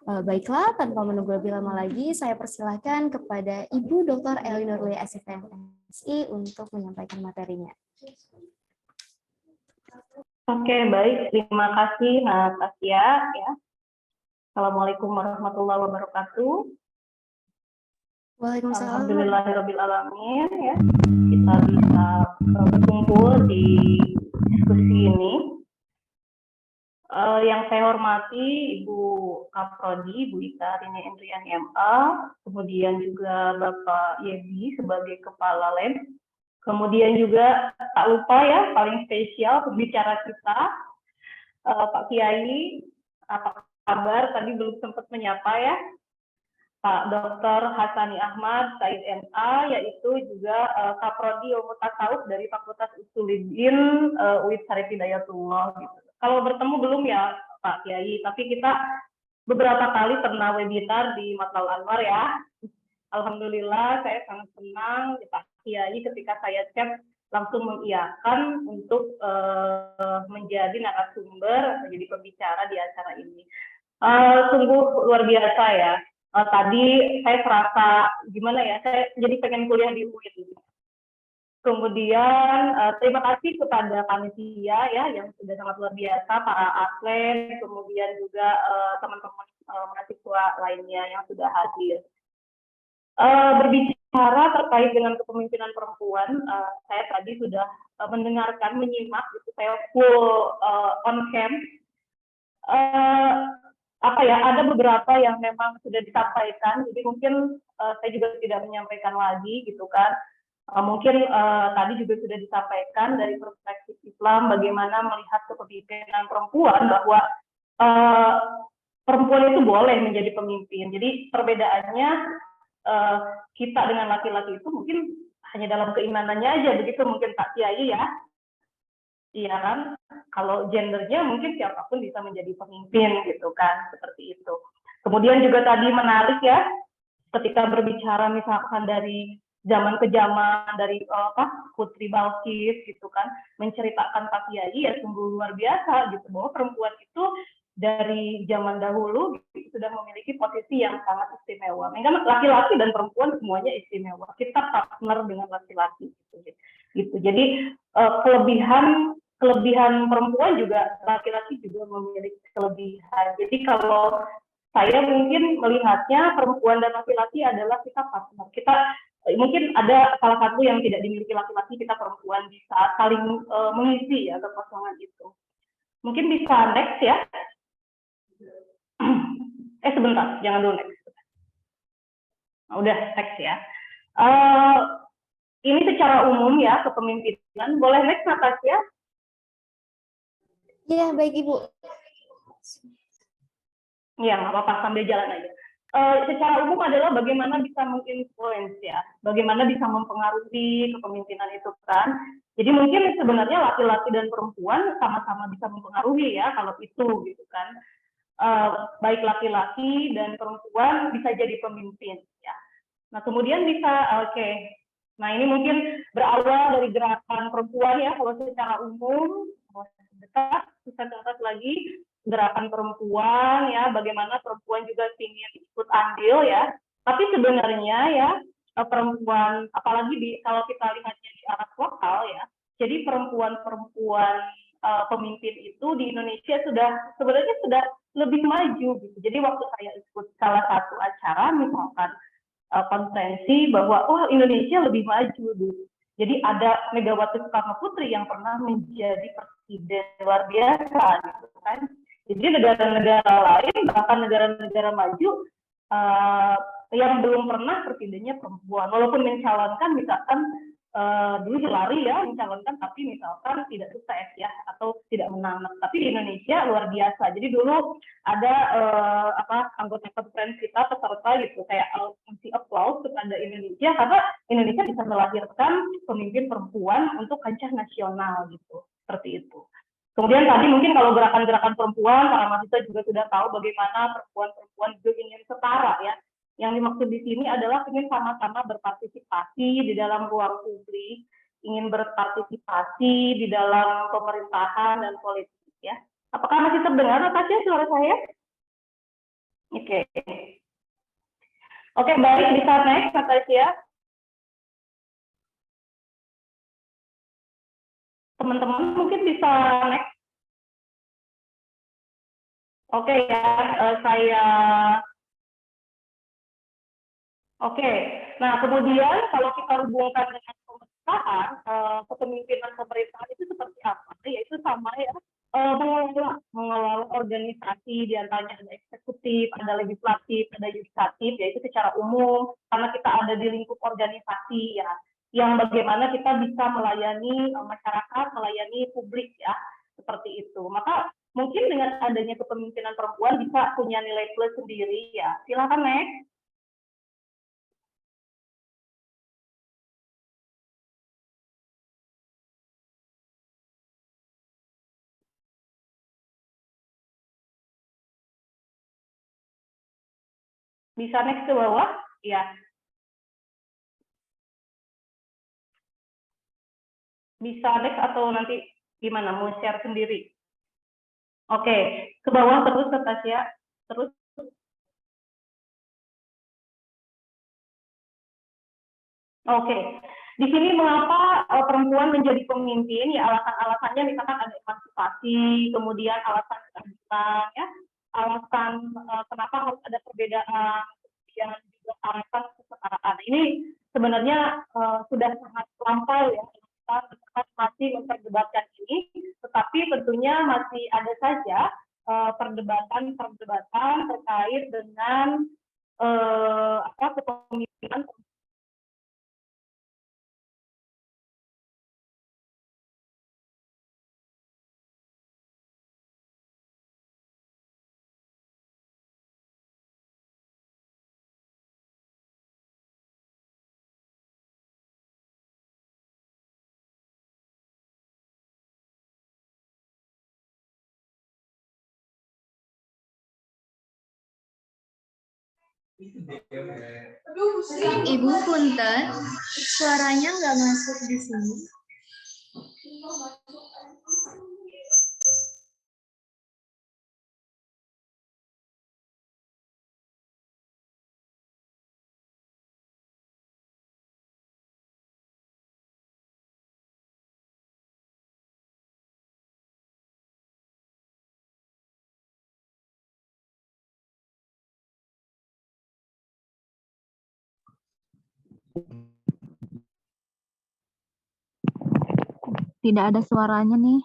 Baiklah, tanpa menunggu lebih lama lagi, saya persilahkan kepada Ibu Dr. Elinor Lia SIPMSI untuk menyampaikan materinya. Oke, baik. Terima kasih, Tasya. Ya. Assalamualaikum warahmatullahi wabarakatuh. Waalaikumsalam. Alhamdulillahirrabbilalamin. Ya. Kita bisa berkumpul di diskusi ini. Yang saya hormati Ibu Kaprodi, Ibu Ika Rini Indriani MA, kemudian juga Bapak Yebi sebagai Kepala Lab. Kemudian juga tak lupa ya, paling spesial pembicara kita, Pak Kiai, apa kabar? Tadi belum sempat menyapa ya, Pak Dr. Hasani Ahmad, Said MA, yaitu juga Kaprodi Ilmu Tasawuf dari Fakultas Usuluddin UIT Syarif Hidayatullah. Gitu. Kalau bertemu belum ya Pak Kiai, tapi kita beberapa kali pernah webinar di Matlabul Anwar ya. Alhamdulillah, saya sangat senang Pak Kiai ketika saya chat langsung mengiyakan untuk menjadi narasumber, menjadi pembicara di acara ini. Sungguh luar biasa ya. Tadi saya serasa gimana ya, saya jadi pengen kuliah di UIN. Kemudian terima kasih kepada panitia ya yang sudah sangat luar biasa, para atlet, kemudian juga teman-teman mahasiswa lainnya yang sudah hadir. Berbicara terkait dengan kepemimpinan perempuan, saya tadi sudah mendengarkan, menyimak, gitu, saya full on cam. Ada beberapa yang memang sudah disampaikan, jadi mungkin saya juga tidak menyampaikan lagi, gitu kan. Mungkin tadi juga sudah disampaikan dari perspektif Islam bagaimana melihat kepemimpinan perempuan, bahwa perempuan itu boleh menjadi pemimpin. Jadi perbedaannya kita dengan laki-laki itu mungkin hanya dalam keimanannya aja, begitu mungkin Pak Kiai ya. Iya kan? Kalau gendernya mungkin siapapun bisa menjadi pemimpin gitu kan, seperti itu. Kemudian juga tadi menarik ya, ketika berbicara misalkan dari zaman ke zaman, dari Putri Balkis gitu kan, menceritakan Pak Kiai ya sungguh luar biasa gitu, bahwa perempuan itu dari zaman dahulu sudah memiliki posisi yang sangat istimewa. Memang laki-laki dan perempuan semuanya istimewa. Kita partner dengan laki-laki gitu. Jadi kelebihan perempuan juga laki-laki juga memiliki kelebihan. Jadi kalau saya mungkin melihatnya perempuan dan laki-laki adalah kita partner. Kita mungkin ada salah satu yang tidak dimiliki laki-laki, kita perempuan bisa saling mengisi ya kekosongan itu. Mungkin bisa next ya. Sebentar, jangan dulu next. Udah next ya. Ini secara umum ya kepemimpinan. Boleh next Natasya? Ya, baik Ibu. Ya, nggak apa-apa, sambil jalan aja. Secara umum adalah bagaimana bisa menginfluence ya, bagaimana bisa mempengaruhi kepemimpinan itu kan. Jadi mungkin sebenarnya laki-laki dan perempuan sama-sama bisa mempengaruhi ya kalau itu gitu kan. Baik laki-laki dan perempuan bisa jadi pemimpin ya. Nah kemudian bisa nah ini mungkin berawal dari gerakan perempuan ya kalau secara umum, dekat bisa ke atas lagi, gerakan perempuan ya, bagaimana perempuan juga ingin ikut andil ya. Tapi sebenarnya ya perempuan, apalagi kalau kita lihatnya di arah lokal ya, jadi perempuan-perempuan pemimpin itu di Indonesia sebenarnya sudah lebih maju gitu. Jadi waktu saya ikut salah satu acara misalkan konferensi bahwa Indonesia lebih maju dulu. Jadi ada Megawati Soekarno Putri yang pernah menjadi presiden luar biasa gitu kan. Jadi negara-negara lain bahkan negara-negara maju yang belum pernah presidennya perempuan, walaupun mencalonkan misalkan dulu Hillary ya mencalonkan tapi misalkan tidak sukses ya atau tidak menang. Tapi di Indonesia luar biasa. Jadi dulu ada anggota konferensi kita peserta gitu kayak ngasih applause kepada Indonesia karena Indonesia bisa melahirkan pemimpin perempuan untuk kancah nasional gitu. Seperti itu. Kemudian tadi mungkin kalau gerakan-gerakan perempuan, para mahasiswa juga sudah tahu bagaimana perempuan-perempuan juga ingin setara ya. Yang dimaksud di sini adalah ingin sama-sama berpartisipasi di dalam ruang publik, ingin berpartisipasi di dalam pemerintahan dan politik ya. Apakah masih terdengar Natasha suara saya? Oke. Oke, baik, bisa next Natasha. Teman-teman mungkin bisa next. Oke ya, saya Oke, nah kemudian kalau kita hubungkan dengan pemerintahan, kepemimpinan pemerintahan itu seperti apa? Yaitu sama ya, mengelola organisasi, diantaranya ada eksekutif, ada legislatif, ada yudikatif, yaitu secara umum, karena kita ada di lingkup organisasi ya, yang bagaimana kita bisa melayani masyarakat, melayani publik ya, seperti itu. Maka mungkin dengan adanya kepemimpinan perempuan bisa punya nilai plus sendiri ya. Silakan next. Bisa next ke bawah? Ya. Bisa next atau nanti gimana? Mau share sendiri? Oke, ke bawah terus ke Tasya. Terus. Oke. Di sini mengapa perempuan menjadi pemimpin? Ya alasan-alasannya misalkan ada emansipasi, kemudian alasan keadilan, ya, alasan kenapa harus ada perbedaan, kemudian juga alasan kesetaraan. Ini sebenarnya sudah sangat lampau ya, kita masih memperdebatkan ini, tetapi tentunya masih ada saja perdebatan-perdebatan terkait dengan kepemimpinan. Ibu punten, suaranya nggak masuk di sini. Tidak ada suaranya nih.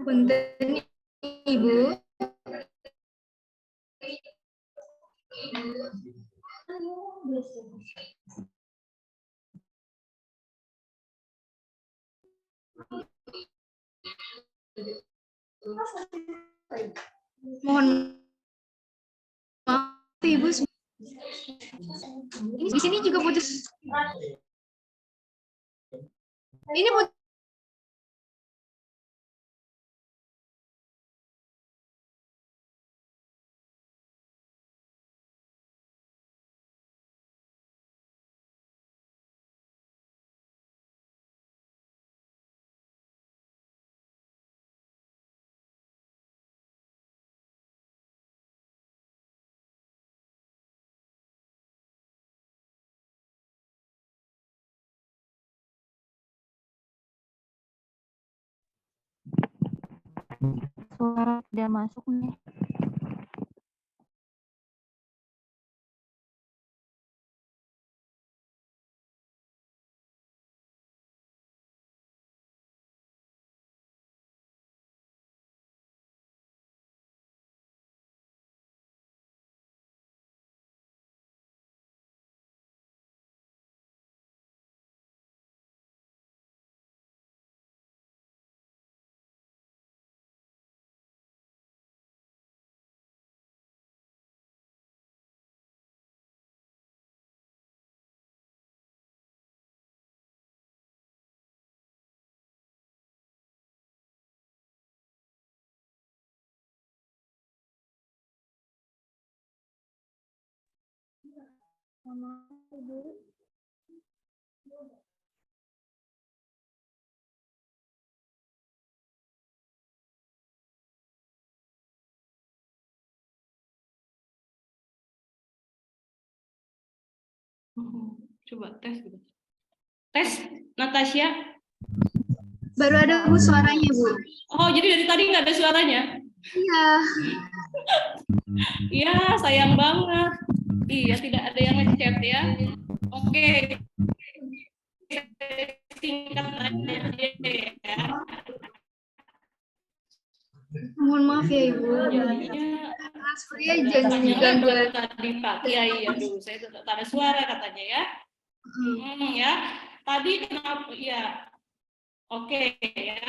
Punten Ibu. Mohon maaf Ibu. Ini di sini juga putus. Ini putus. Suara tidak masuk nih. Coba tes gitu. Tes, Natasha. Baru ada Bu suaranya, Bu. Oh, jadi dari tadi nggak ada suaranya? Iya. Iya, sayang banget. Iya, tidak ada yang ngechat ya. Oke. Singkat aja ya. Mohon maaf ya, Ibu. Jadinya Transfernya jangan gangguan. tadi Pak Kiai, aduh, saya tak ada suara katanya ya. Ya. Tadi kenapa ya? Oke ya.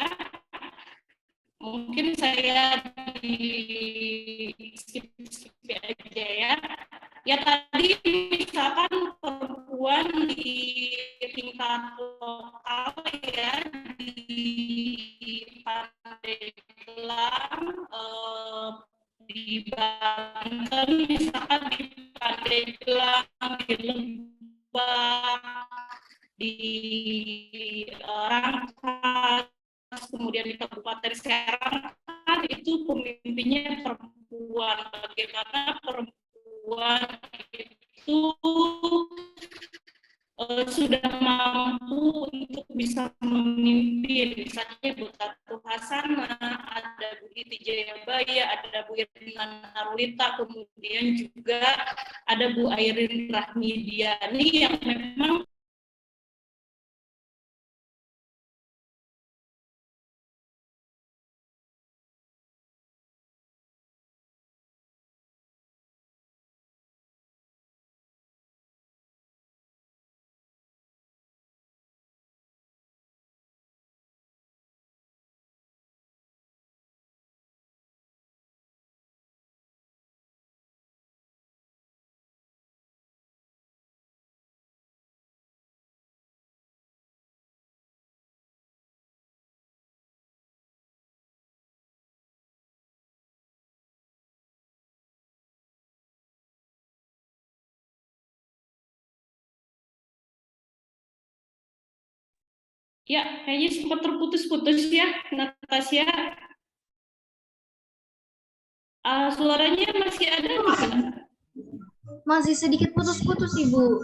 Mungkin saya di skip aja ya. Ya tadi misalkan perempuan di tingkat lokal ya di Pandeglang, di Banten misalkan di Pandeglang, di Lembang, di Rangkas, kemudian di Kabupaten Serang kan itu pemimpinnya perempuan. Bagaimana perempuan itu sudah mampu untuk bisa memimpin, misalnya Bu Tatu Hasana, ada Bu Iti Jayabaya, ada Bu Irina Narulita, kemudian juga ada Bu Airin Rahmidiani yang memang ya kayaknya sempat terputus-putus ya, Natasha. Suaranya masih ada nggak? Masih sedikit putus-putus, Ibu.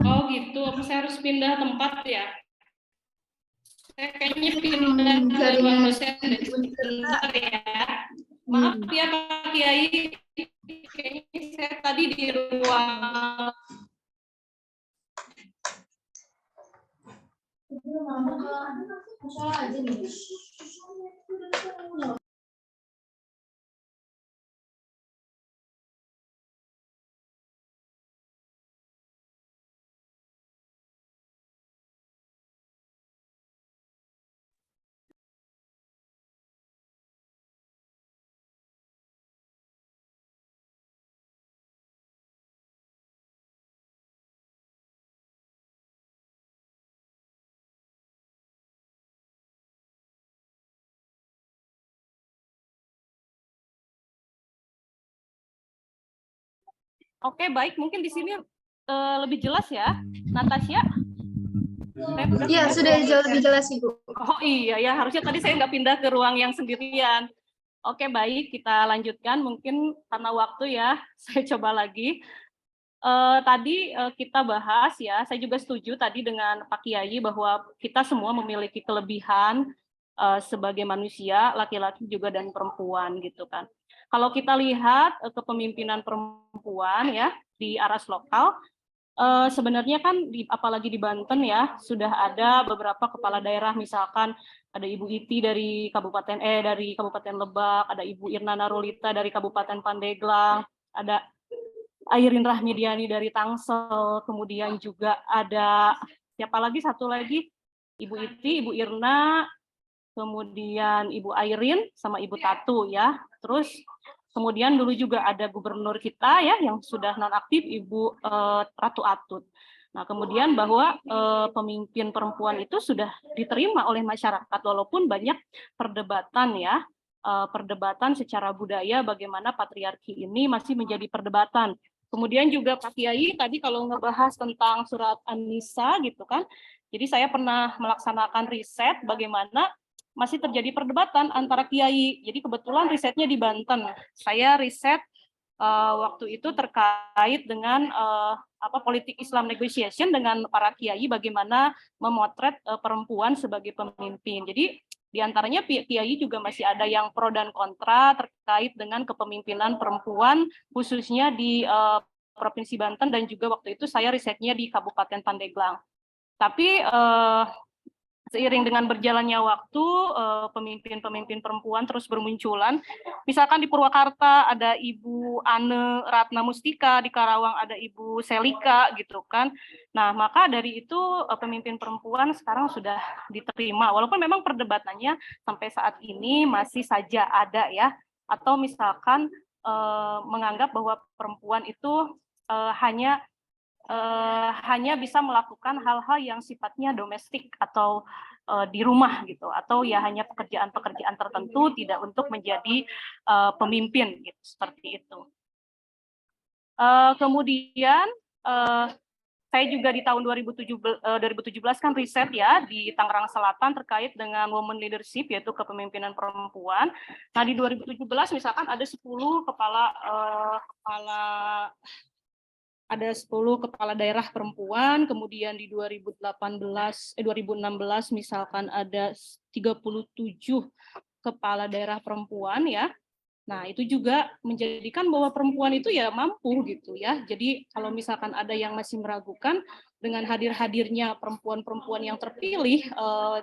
Oh gitu, apa saya harus pindah tempat ya? Saya kayaknya pindah ke ruang dosen deh, sebentar ya. Maaf ya Pak Kiai, kayaknya saya tadi di ruang Oke, baik. Mungkin di sini lebih jelas ya, Natasha. Iya, sudah jauh lebih jelas, Ibu. Oh iya ya, harusnya tadi saya nggak pindah ke ruang yang sendirian. Oke, baik. Kita lanjutkan. Mungkin karena waktu ya, saya coba lagi. Tadi kita bahas ya, saya juga setuju tadi dengan Pak Kiai bahwa kita semua memiliki kelebihan sebagai manusia, laki-laki juga dan perempuan gitu kan. Kalau kita lihat kepemimpinan perempuan ya di Aras lokal, sebenarnya kan apalagi di Banten ya sudah ada beberapa kepala daerah, misalkan ada Ibu Iti dari Kabupaten Lebak, ada Ibu Irna Narulita dari Kabupaten Pandeglang, ada Airin Rahmidiani dari Tangsel, kemudian juga ada siapa lagi, satu lagi Ibu Iti, Ibu Irna, kemudian Ibu Airin sama Ibu Tatu ya. Terus kemudian dulu juga ada gubernur kita ya yang sudah nonaktif, Ibu Ratu Atut. Nah, kemudian bahwa pemimpin perempuan itu sudah diterima oleh masyarakat walaupun banyak perdebatan ya, perdebatan secara budaya bagaimana patriarki ini masih menjadi perdebatan. Kemudian juga Pak Kiai tadi kalau ngebahas tentang surat An-Nisa gitu kan. Jadi saya pernah melaksanakan riset bagaimana masih terjadi perdebatan antara kiai. Jadi kebetulan risetnya di Banten. Saya riset waktu itu terkait dengan politik Islam negotiation dengan para kiai, bagaimana memotret perempuan sebagai pemimpin. Jadi di antaranya kiai juga masih ada yang pro dan kontra terkait dengan kepemimpinan perempuan khususnya di Provinsi Banten, dan juga waktu itu saya risetnya di Kabupaten Pandeglang. Tapi seiring dengan berjalannya waktu, pemimpin-pemimpin perempuan terus bermunculan. Misalkan di Purwakarta ada Ibu Ane Ratna Mustika, di Karawang ada Ibu Selika gitu kan. Nah, maka dari itu pemimpin perempuan sekarang sudah diterima, walaupun memang perdebatannya sampai saat ini masih saja ada ya. Atau misalkan menganggap bahwa perempuan itu hanya bisa melakukan hal-hal yang sifatnya domestik atau di rumah gitu, atau ya hanya pekerjaan-pekerjaan tertentu, tidak untuk menjadi pemimpin gitu, seperti itu. Kemudian saya juga di tahun 2017 kan riset ya di Tangerang Selatan terkait dengan women leadership, yaitu kepemimpinan perempuan. Nah, di 2017 misalkan ada 10 kepala daerah perempuan, kemudian di 2016 misalkan ada 37 kepala daerah perempuan ya. Nah, itu juga menjadikan bahwa perempuan itu ya mampu gitu ya. Jadi kalau misalkan ada yang masih meragukan, dengan hadirnya perempuan-perempuan yang terpilih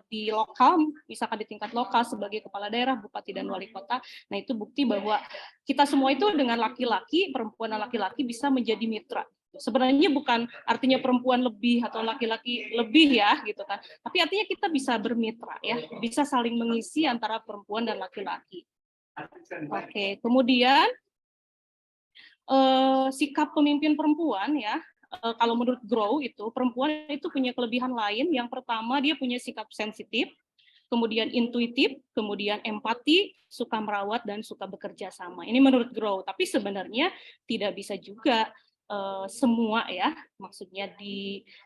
di lokal, misalkan di tingkat lokal sebagai kepala daerah, bupati dan wali kota, nah itu bukti bahwa kita semua itu dengan laki-laki, perempuan dan laki-laki bisa menjadi mitra. Sebenarnya bukan artinya perempuan lebih atau laki-laki lebih ya gitu kan, tapi artinya kita bisa bermitra ya, bisa saling mengisi antara perempuan dan laki-laki. Oke, kemudian sikap pemimpin perempuan ya, kalau menurut Grow itu perempuan itu punya kelebihan lain. Yang pertama, dia punya sikap sensitif, kemudian intuitif, kemudian empati, suka merawat, dan suka bekerja sama. Ini menurut Grow, tapi sebenarnya tidak bisa juga semua ya, maksudnya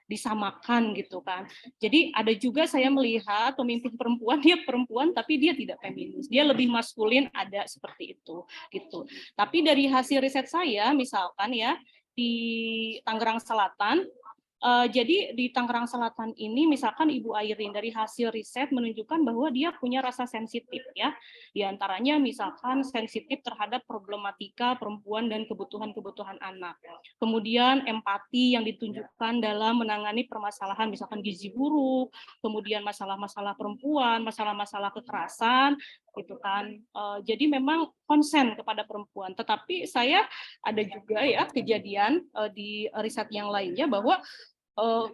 disamakan gitu kan. Jadi ada juga saya melihat pemimpin perempuan, dia perempuan tapi dia tidak feminis, dia lebih maskulin, ada seperti itu gitu. Tapi dari hasil riset saya misalkan ya di Tangerang Selatan, jadi di Tangerang Selatan ini misalkan Ibu Airin dari hasil riset menunjukkan bahwa dia punya rasa sensitif ya. Di antaranya misalkan sensitif terhadap problematika perempuan dan kebutuhan-kebutuhan anak. Kemudian empati yang ditunjukkan dalam menangani permasalahan misalkan gizi buruk, kemudian masalah-masalah perempuan, masalah-masalah kekerasan gitu kan. Jadi memang konsen kepada perempuan. Tetapi saya ada juga ya kejadian di riset yang lainnya bahwa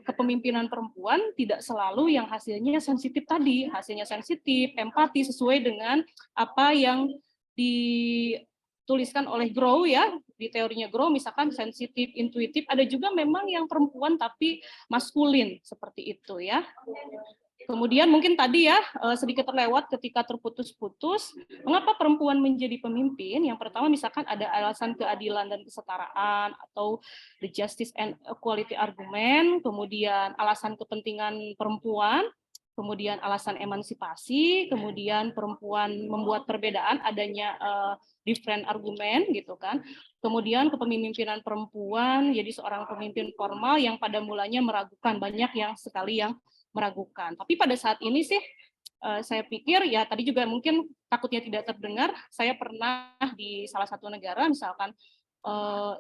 kepemimpinan perempuan tidak selalu yang hasilnya sensitif tadi, hasilnya sensitif, empati sesuai dengan apa yang dituliskan oleh Grow ya, di teorinya Grow misalkan sensitif, intuitif, ada juga memang yang perempuan tapi maskulin seperti itu ya. Kemudian mungkin tadi ya sedikit terlewat ketika terputus-putus, mengapa perempuan menjadi pemimpin? Yang pertama misalkan ada alasan keadilan dan kesetaraan atau the justice and equality argument, kemudian alasan kepentingan perempuan, kemudian alasan emansipasi, kemudian perempuan membuat perbedaan, adanya different argument gitu kan. Kemudian kepemimpinan perempuan jadi seorang pemimpin formal yang pada mulanya meragukan, banyak yang sekali yang meragukan. Tapi pada saat ini sih saya pikir ya tadi juga mungkin takutnya tidak terdengar, saya pernah di salah satu negara misalkan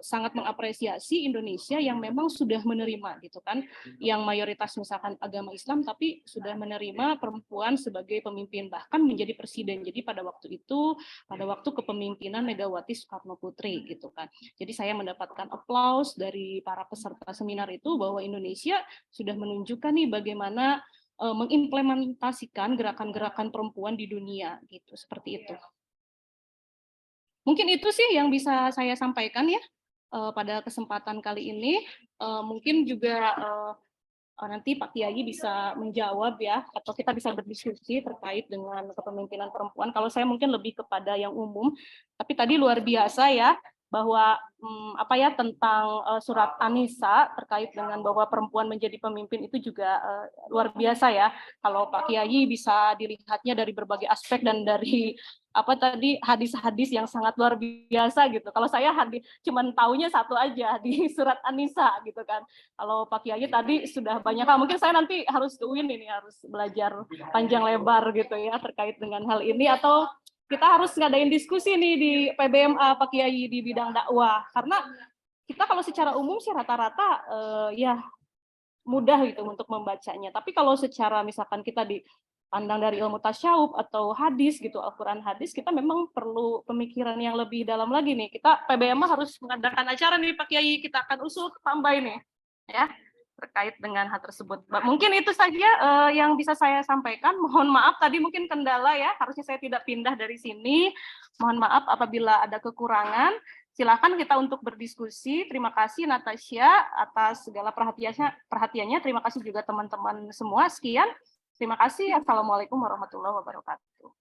sangat mengapresiasi Indonesia yang memang sudah menerima gitu kan, yang mayoritas misalkan agama Islam tapi sudah menerima perempuan sebagai pemimpin bahkan menjadi presiden. Jadi pada waktu itu, pada waktu kepemimpinan Megawati Soekarno Putri gitu kan. Jadi saya mendapatkan applause dari para peserta seminar itu bahwa Indonesia sudah menunjukkan nih bagaimana mengimplementasikan gerakan-gerakan perempuan di dunia gitu, seperti itu. Mungkin itu sih yang bisa saya sampaikan ya pada kesempatan kali ini. Mungkin juga nanti Pak Kiai bisa menjawab ya, atau kita bisa berdiskusi terkait dengan kepemimpinan perempuan. Kalau saya mungkin lebih kepada yang umum, tapi tadi luar biasa ya, bahwa tentang surat An-Nisa terkait dengan bahwa perempuan menjadi pemimpin itu juga luar biasa ya. Kalau Pak Kiai bisa dilihatnya dari berbagai aspek dan dari hadis-hadis yang sangat luar biasa gitu. Kalau saya cuman taunya satu aja di surat An-Nisa gitu kan. Kalau Pak Kiai tadi sudah banyak, mungkin saya nanti harus ke UIN ini, harus belajar panjang lebar gitu ya terkait dengan hal ini, atau kita harus ngadain diskusi nih di PBMA Pak Kiai di bidang dakwah, karena kita kalau secara umum sih rata-rata ya mudah gitu untuk membacanya. Tapi kalau secara misalkan kita dipandang dari ilmu tasyawuf atau hadis gitu, Al-Quran hadis, kita memang perlu pemikiran yang lebih dalam lagi nih. Kita PBMA harus mengadakan acara nih Pak Kiai, kita akan usul tambah ini ya terkait dengan hal tersebut. Mungkin itu saja yang bisa saya sampaikan. Mohon maaf tadi mungkin kendala ya, harusnya saya tidak pindah dari sini. Mohon maaf apabila ada kekurangan. Silakan kita untuk berdiskusi. Terima kasih Natasha atas segala perhatiannya. Terima kasih juga teman-teman semua. Sekian. Terima kasih. Assalamualaikum warahmatullahi wabarakatuh.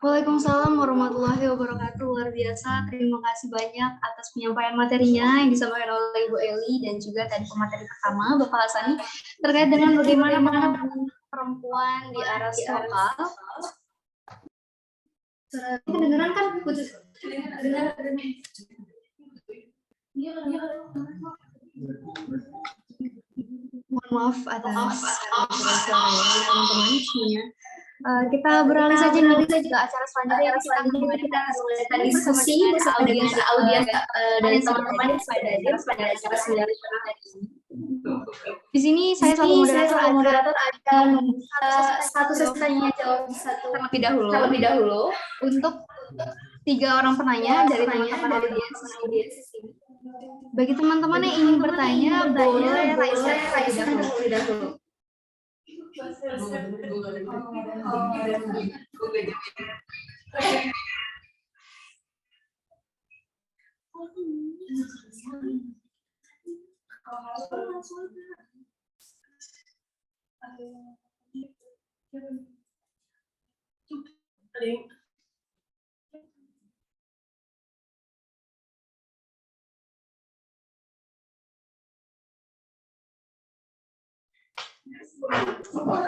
Waalaikumsalam warahmatullahi wabarakatuh. Luar biasa. Terima kasih banyak atas penyampaian materinya yang disampaikan oleh Ibu Eli dan juga tadi pemateri pertama Bapak Hasani terkait dengan bagaimana perempuan di aras lokal. Kedengeran kan? Mohon maaf atas teman-teman semuanya. Kita beralih saja nih ke acara selanjutnya. Kita akan diskusi bersama audiens dari teman-teman yang sudah hadir pada acara selanjutnya. Di sini saya selaku moderator akan membuka satu sesi tanya jawab terlebih dahulu untuk 3 orang penanya dari teman-teman audiens. Bagi teman-teman yang ingin bertanya, boleh raise hand terlebih dahulu.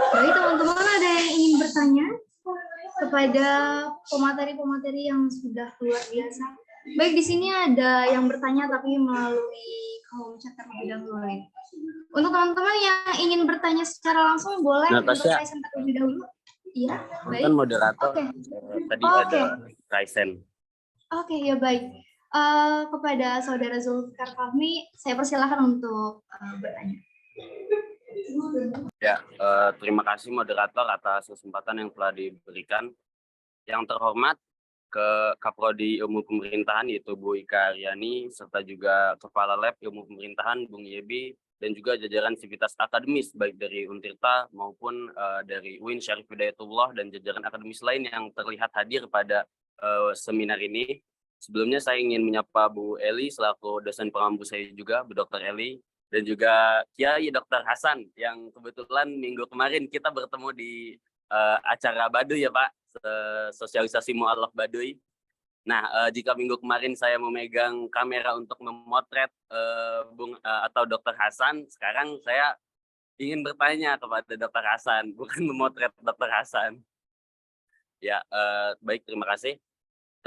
Baik teman-teman, ada yang ingin bertanya kepada pemateri-pemateri yang sudah luar biasa? Baik, di sini ada yang bertanya tapi melalui kolom chat terlebih dahulu. Untuk teman-teman yang ingin bertanya secara langsung boleh untuk Raisen terlebih dahulu. Iya, baik. Kan moderator. Tadi ada Raisen. Oke, ya baik. Kepada Saudara Zulfikar Fahmi, saya persilahkan untuk bertanya. Ya, terima kasih moderator atas kesempatan yang telah diberikan. Yang terhormat ke Kaprodi Ilmu Pemerintahan yaitu Bu Ika Aryani, serta juga Kepala Lab Ilmu Pemerintahan Bung Yebi, dan juga jajaran sivitas akademis baik dari Untirta maupun dari UIN Syarif Hidayatullah dan jajaran akademis lain yang terlihat hadir pada seminar ini. Sebelumnya saya ingin menyapa Bu Eli selaku dosen pengampu saya juga, Bu Dr. Eli, dan juga Kiai Dr. Hasan yang kebetulan minggu kemarin kita bertemu di acara Baduy ya Pak, sosialisasi Mu'alaf Baduy. Nah, jika minggu kemarin saya memegang kamera untuk memotret atau Dr. Hasan, sekarang saya ingin bertanya kepada Dr. Hasan, bukan memotret Dr. Hasan. Ya, baik, terima kasih.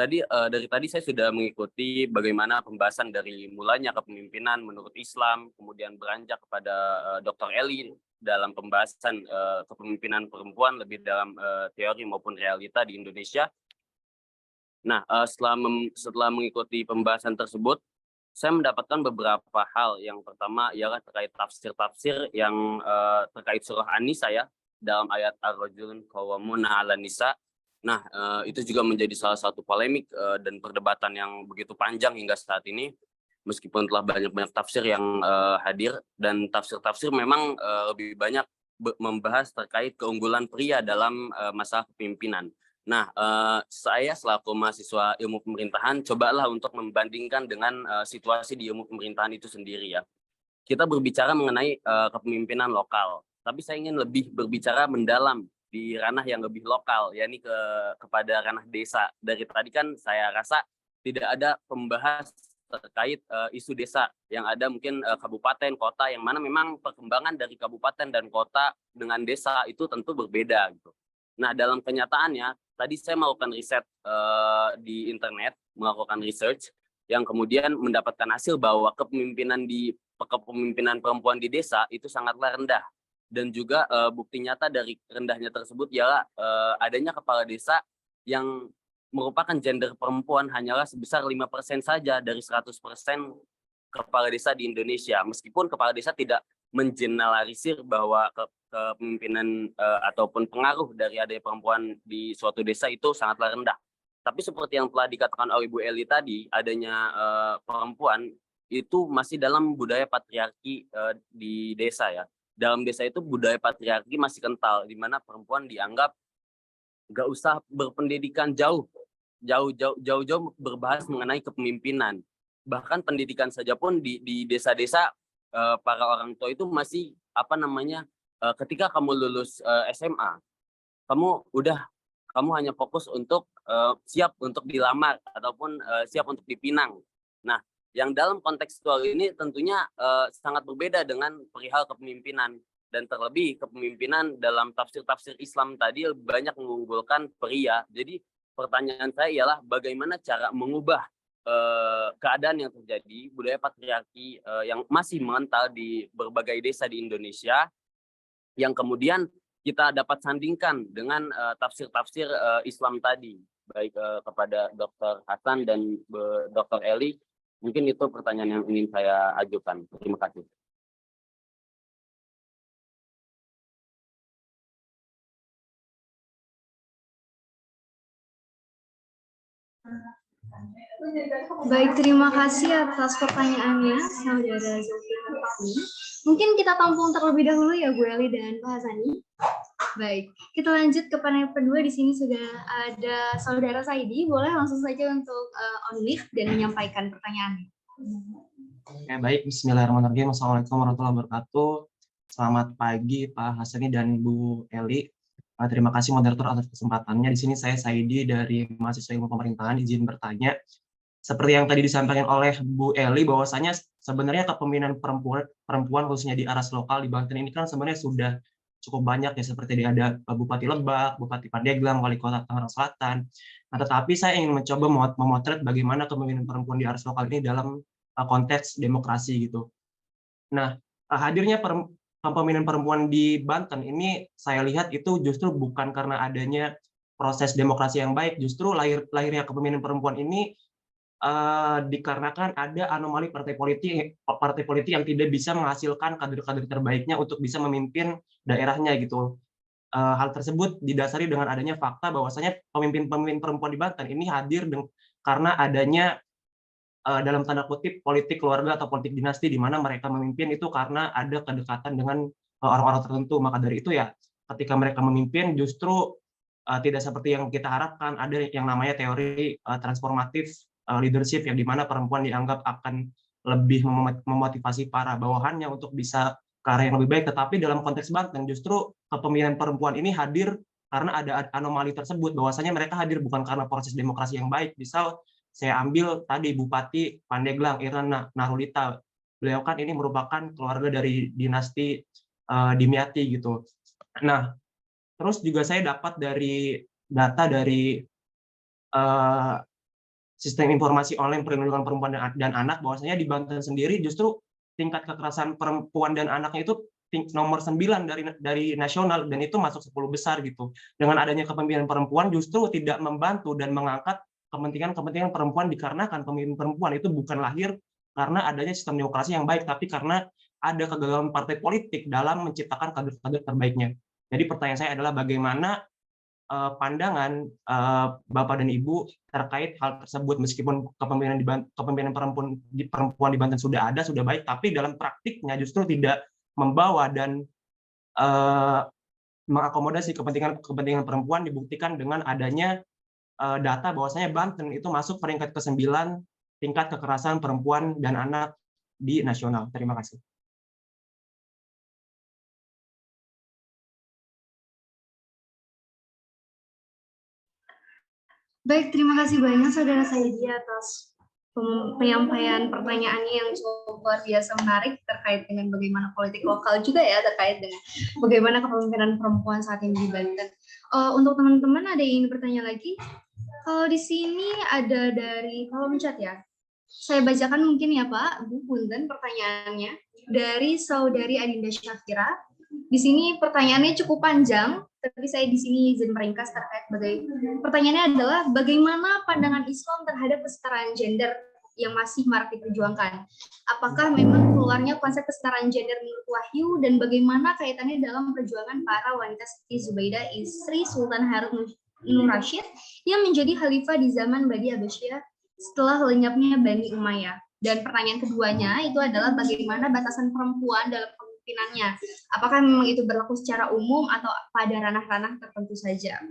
dari tadi saya sudah mengikuti bagaimana pembahasan dari mulanya kepemimpinan menurut Islam, kemudian beranjak kepada Dr. Eli dalam pembahasan kepemimpinan perempuan lebih dalam teori maupun realita di Indonesia. Nah, setelah mengikuti pembahasan tersebut, saya mendapatkan beberapa hal. Yang pertama ialah terkait tafsir-tafsir yang terkait surah An-Nisa ya, dalam ayat Ar-Rajulun Qawwamuna 'alan Nisa. Nah, itu juga menjadi salah satu polemik dan perdebatan yang begitu panjang hingga saat ini, meskipun telah banyak-banyak tafsir yang hadir, dan tafsir-tafsir memang lebih banyak membahas terkait keunggulan pria dalam masalah kepemimpinan. Nah, saya selaku mahasiswa ilmu pemerintahan cobalah untuk membandingkan dengan situasi di ilmu pemerintahan itu sendiri ya. Kita berbicara mengenai kepemimpinan lokal, tapi saya ingin lebih berbicara mendalam di ranah yang lebih lokal, yakni kepada ranah desa. Dari tadi kan saya rasa tidak ada pembahas terkait isu desa, yang ada mungkin kabupaten, kota, yang mana memang perkembangan dari kabupaten dan kota dengan desa itu tentu berbeda gitu. Nah, dalam kenyataannya, tadi saya melakukan riset di internet, melakukan research, yang kemudian mendapatkan hasil bahwa kepemimpinan perempuan di desa itu sangatlah rendah. Dan juga bukti nyata dari rendahnya tersebut ialah adanya kepala desa yang merupakan gender perempuan hanyalah sebesar 5% saja dari 100% kepala desa di Indonesia. Meskipun kepala desa tidak mengeneralisir bahwa kepemimpinan ataupun pengaruh dari adanya perempuan di suatu desa itu sangatlah rendah. Tapi seperti yang telah dikatakan oleh Bu Eli tadi, adanya perempuan itu masih dalam budaya patriarki di desa ya. Dalam desa itu budaya patriarki masih kental, di mana perempuan dianggap nggak usah berpendidikan jauh berbahas mengenai kepemimpinan. Bahkan pendidikan saja pun di desa-desa para orang tua itu masih ketika kamu lulus SMA, kamu hanya fokus untuk siap untuk dilamar ataupun siap untuk dipinang. Nah, yang dalam kontekstual ini tentunya sangat berbeda dengan perihal kepemimpinan, dan terlebih kepemimpinan dalam tafsir-tafsir Islam tadi banyak mengunggulkan pria. Jadi pertanyaan saya ialah bagaimana cara mengubah keadaan yang terjadi, budaya patriarki yang masih mengental di berbagai desa di Indonesia, yang kemudian kita dapat sandingkan dengan tafsir-tafsir Islam tadi, baik kepada Dr. Hasan dan Dr. Eli. Mungkin itu pertanyaan yang ingin saya ajukan. Terima kasih. Baik, terima kasih atas pertanyaannya, Saudara Zulfikar Fahmi. Mungkin kita tampung terlebih dahulu ya, Bu Eli dan Pak Hasani. Baik, kita lanjut ke panel kedua. Di sini sudah ada Saudara Saidi. Boleh langsung saja untuk on mic dan menyampaikan pertanyaannya. Oke, baik. Bismillahirrahmanirrahim. Assalamualaikum warahmatullahi wabarakatuh. Selamat pagi Pak Hasani dan Bu Eli. Terima kasih moderator atas kesempatannya. Di sini saya Saidi dari mahasiswa ilmu pemerintahan. Izin bertanya. Seperti yang tadi disampaikan oleh Bu Eli, bahwasanya sebenarnya kepemimpinan perempuan khususnya di aras lokal di Banten ini kan sebenarnya sudah cukup banyak ya, seperti ada Bupati Lebak, Bupati Pandeglang, Wali Kota Tangerang Selatan. Nah, tetapi saya ingin mencoba memotret bagaimana kepemimpinan perempuan di aras lokal ini dalam konteks demokrasi gitu. Nah, hadirnya kepemimpinan perempuan di Banten ini saya lihat itu justru bukan karena adanya proses demokrasi yang baik, justru lahirnya kepemimpinan perempuan ini dikarenakan ada anomali partai politik yang tidak bisa menghasilkan kader-kader terbaiknya untuk bisa memimpin daerahnya gitu. Hal tersebut didasari dengan adanya fakta bahwasanya pemimpin-pemimpin perempuan di Banten ini hadir karena adanya dalam tanda kutip politik keluarga atau politik dinasti, di mana mereka memimpin itu karena ada kedekatan dengan orang-orang tertentu. Maka dari itu ya, ketika mereka memimpin justru tidak seperti yang kita harapkan. Ada yang namanya teori transformatif leadership, yang dimana perempuan dianggap akan lebih memotivasi para bawahannya untuk bisa ke arah yang lebih baik. Tetapi dalam konteks Banten justru kepemimpinan perempuan ini hadir karena ada anomali tersebut, bahwasanya mereka hadir bukan karena proses demokrasi yang baik. Misal saya ambil tadi Bupati Pandeglang, Irna Narulita, beliau kan ini merupakan keluarga dari dinasti Dimyati gitu. Nah, terus juga saya dapat dari data dari sistem informasi online perlindungan perempuan dan anak, bahwasanya di Banten sendiri justru tingkat kekerasan perempuan dan anaknya itu nomor 9 dari nasional, dan itu masuk 10 besar gitu. Dengan adanya kepemimpinan perempuan justru tidak membantu dan mengangkat kepentingan perempuan, dikarenakan pemimpin perempuan itu bukan lahir karena adanya sistem demokrasi yang baik, tapi karena ada kegagalan partai politik dalam menciptakan kader-kader terbaiknya. Jadi pertanyaan saya adalah bagaimana pandangan Bapak dan Ibu terkait hal tersebut, meskipun kepemimpinan perempuan di Banten sudah baik, tapi dalam praktiknya justru tidak membawa dan mengakomodasi kepentingan perempuan, dibuktikan dengan adanya data bahwasanya Banten itu masuk peringkat ke-9 tingkat kekerasan perempuan dan anak di nasional. Terima kasih. Baik, terima kasih banyak Saudara Saidi atas penyampaian pertanyaannya yang cukup luar biasa menarik terkait dengan bagaimana politik lokal juga ya, terkait dengan bagaimana kepemimpinan perempuan saat ini di Banten. Untuk teman-teman ada yang ingin bertanya lagi? Kalau di sini ada dari kolom chat ya. Saya bacakan mungkin ya Pak, Bu Punten pertanyaannya dari Saudari Adinda Syafira. Di sini pertanyaannya cukup panjang, tapi saya di sini izin meringkas terkait pertanyaannya adalah bagaimana pandangan Islam terhadap kesetaraan gender yang masih marak diperjuangkan. Apakah memang keluarnya konsep kesetaraan gender menurut Wahyu, dan bagaimana kaitannya dalam perjuangan para wanita seperti Zubaidah, istri Sultan Harun Nur Rashid yang menjadi khalifah di zaman Bani Abbasiyah setelah lenyapnya Bani Umayyah. Dan pertanyaan keduanya itu adalah bagaimana batasan perempuan dalam kepemimpinannya. Apakah memang itu berlaku secara umum atau pada ranah-ranah tertentu saja?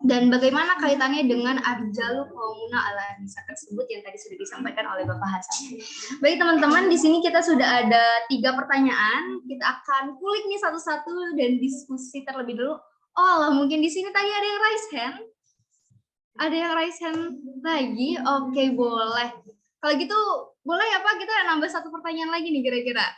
Dan bagaimana kaitannya dengan Arjalu Qaumuna ala Nisa tersebut yang tadi sudah disampaikan oleh Bapak Hasan. Baik teman-teman, di sini kita sudah ada 3 pertanyaan. Kita akan kulik nih satu-satu dan diskusi terlebih dulu. Oh, mungkin di sini tadi ada yang raise hand. Ada yang raise hand lagi? Oke, boleh. Kalau gitu, boleh ya Pak, kita nambah 1 pertanyaan lagi nih kira-kira.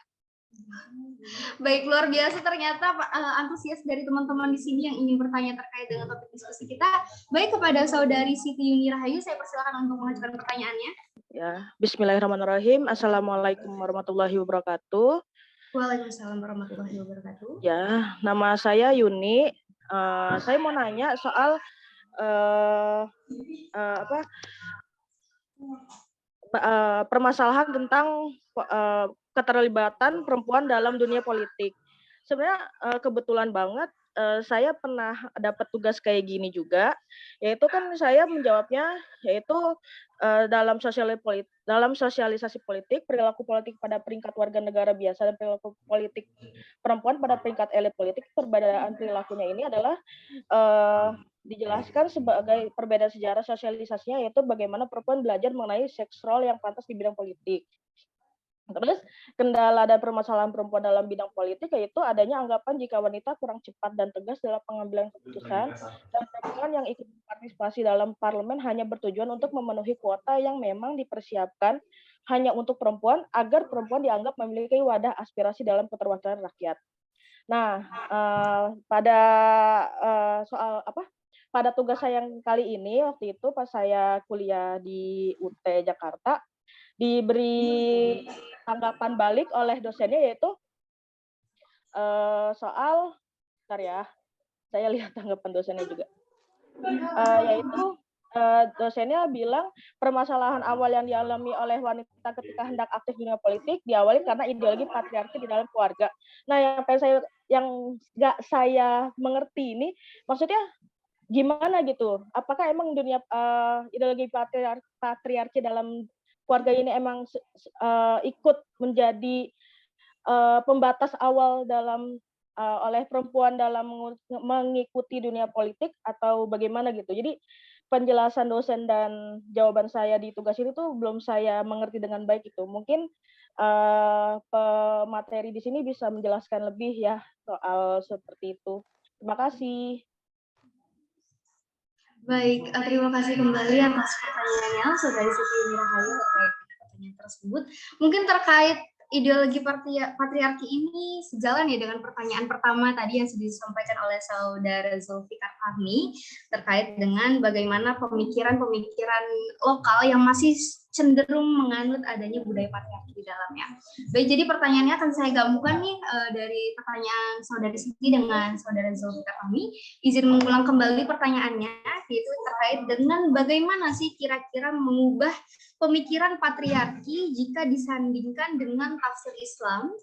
Baik, luar biasa ternyata antusias dari teman-teman di sini yang ingin bertanya terkait dengan topik diskusi kita. Baik, kepada Saudari Siti Yuni Rahayu, saya persilakan untuk mengajukan pertanyaannya. Ya, Bismillahirrahmanirrahim. Assalamualaikum warahmatullahi wabarakatuh. Waalaikumsalam warahmatullahi wabarakatuh. Ya, nama saya Yuni. Saya mau nanya soal permasalahan tentang keterlibatan perempuan dalam dunia politik. Sebenarnya kebetulan banget saya pernah dapat tugas kayak gini juga, yaitu kan saya menjawabnya yaitu dalam sosialisasi politik, perilaku politik pada peringkat warga negara biasa dan perilaku politik perempuan pada peringkat elit politik. Perbedaan perilakunya ini adalah dijelaskan sebagai perbedaan sejarah sosialisasinya, yaitu bagaimana perempuan belajar mengenai seks role yang pantas di bidang politik. Terus kendala dan permasalahan perempuan dalam bidang politik yaitu adanya anggapan jika wanita kurang cepat dan tegas dalam pengambilan keputusan, dan perempuan yang ikut berpartisipasi dalam parlemen hanya bertujuan untuk memenuhi kuota yang memang dipersiapkan hanya untuk perempuan agar perempuan dianggap memiliki wadah aspirasi dalam keterwakilan rakyat. Nah, pada tugas saya yang kali ini waktu itu pas saya kuliah di UT Jakarta, diberi tanggapan balik oleh dosennya yaitu soal, bentar ya, saya lihat tanggapan dosennya juga, yaitu dosennya bilang permasalahan awal yang dialami oleh wanita ketika hendak aktif di dunia politik diawali karena ideologi patriarki di dalam keluarga. Nah, yang nggak saya mengerti ini maksudnya gimana gitu? Apakah emang dunia ideologi patriarki dalam keluarga ini emang ikut menjadi pembatas awal dalam oleh perempuan dalam mengikuti dunia politik atau bagaimana gitu? Jadi penjelasan dosen dan jawaban saya di tugas ini tuh belum saya mengerti dengan baik itu. Mungkin pemateri di sini bisa menjelaskan lebih ya soal seperti itu. Terima kasih. Baik, terima kasih kembali atas pertanyaannya Saudari Siti Yuni Rahayu terkait pertanyaan tersebut. Mungkin terkait ideologi patriarki ini sejalan ya dengan pertanyaan pertama tadi yang sudah disampaikan oleh Saudara Zulfikar Fahmi terkait dengan bagaimana pemikiran-pemikiran lokal yang masih cenderung menganut adanya budaya patriarki di dalamnya. Baik, jadi pertanyaannya akan saya gabungkan nih dari pertanyaan saudari Siti dengan saudara Zulfikar Fahmi. Izin mengulang kembali pertanyaannya, yaitu terkait dengan bagaimana sih kira-kira mengubah pemikiran patriarki jika disandingkan dengan tafsir Islam,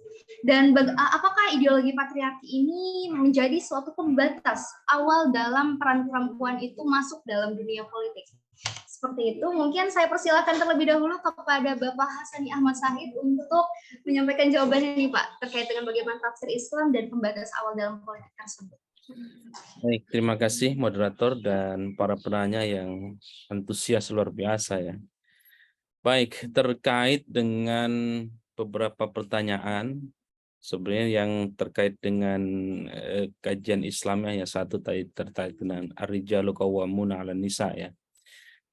dan apakah ideologi patriarki ini menjadi suatu pembatas awal dalam peran perempuan itu masuk dalam dunia politik. Seperti itu, mungkin saya persilakan terlebih dahulu kepada Bapak Hasani Ahmad Sahid untuk menyampaikan jawabannya nih Pak, terkait dengan bagaimana tafsir Islam dan pembatas awal dalam politik tersebut. Baik, terima kasih moderator dan para penanya yang antusias luar biasa ya. Baik, terkait dengan beberapa pertanyaan sebenarnya yang terkait dengan kajian Islamnya, yang satu tadi terkait dengan ar-rijalu qawwamuna 'alan nisa ya.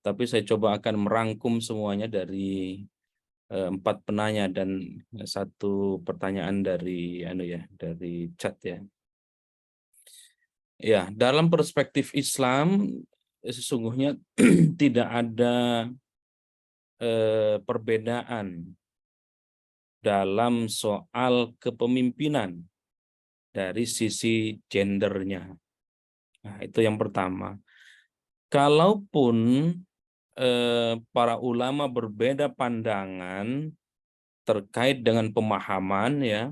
Tapi saya coba akan merangkum semuanya dari 4 penanya dan 1 pertanyaan dari dari chat ya. Ya, dalam perspektif Islam sesungguhnya tidak ada perbedaan dalam soal kepemimpinan dari sisi gendernya. Nah, itu yang pertama. Kalaupun para ulama berbeda pandangan terkait dengan pemahaman ya,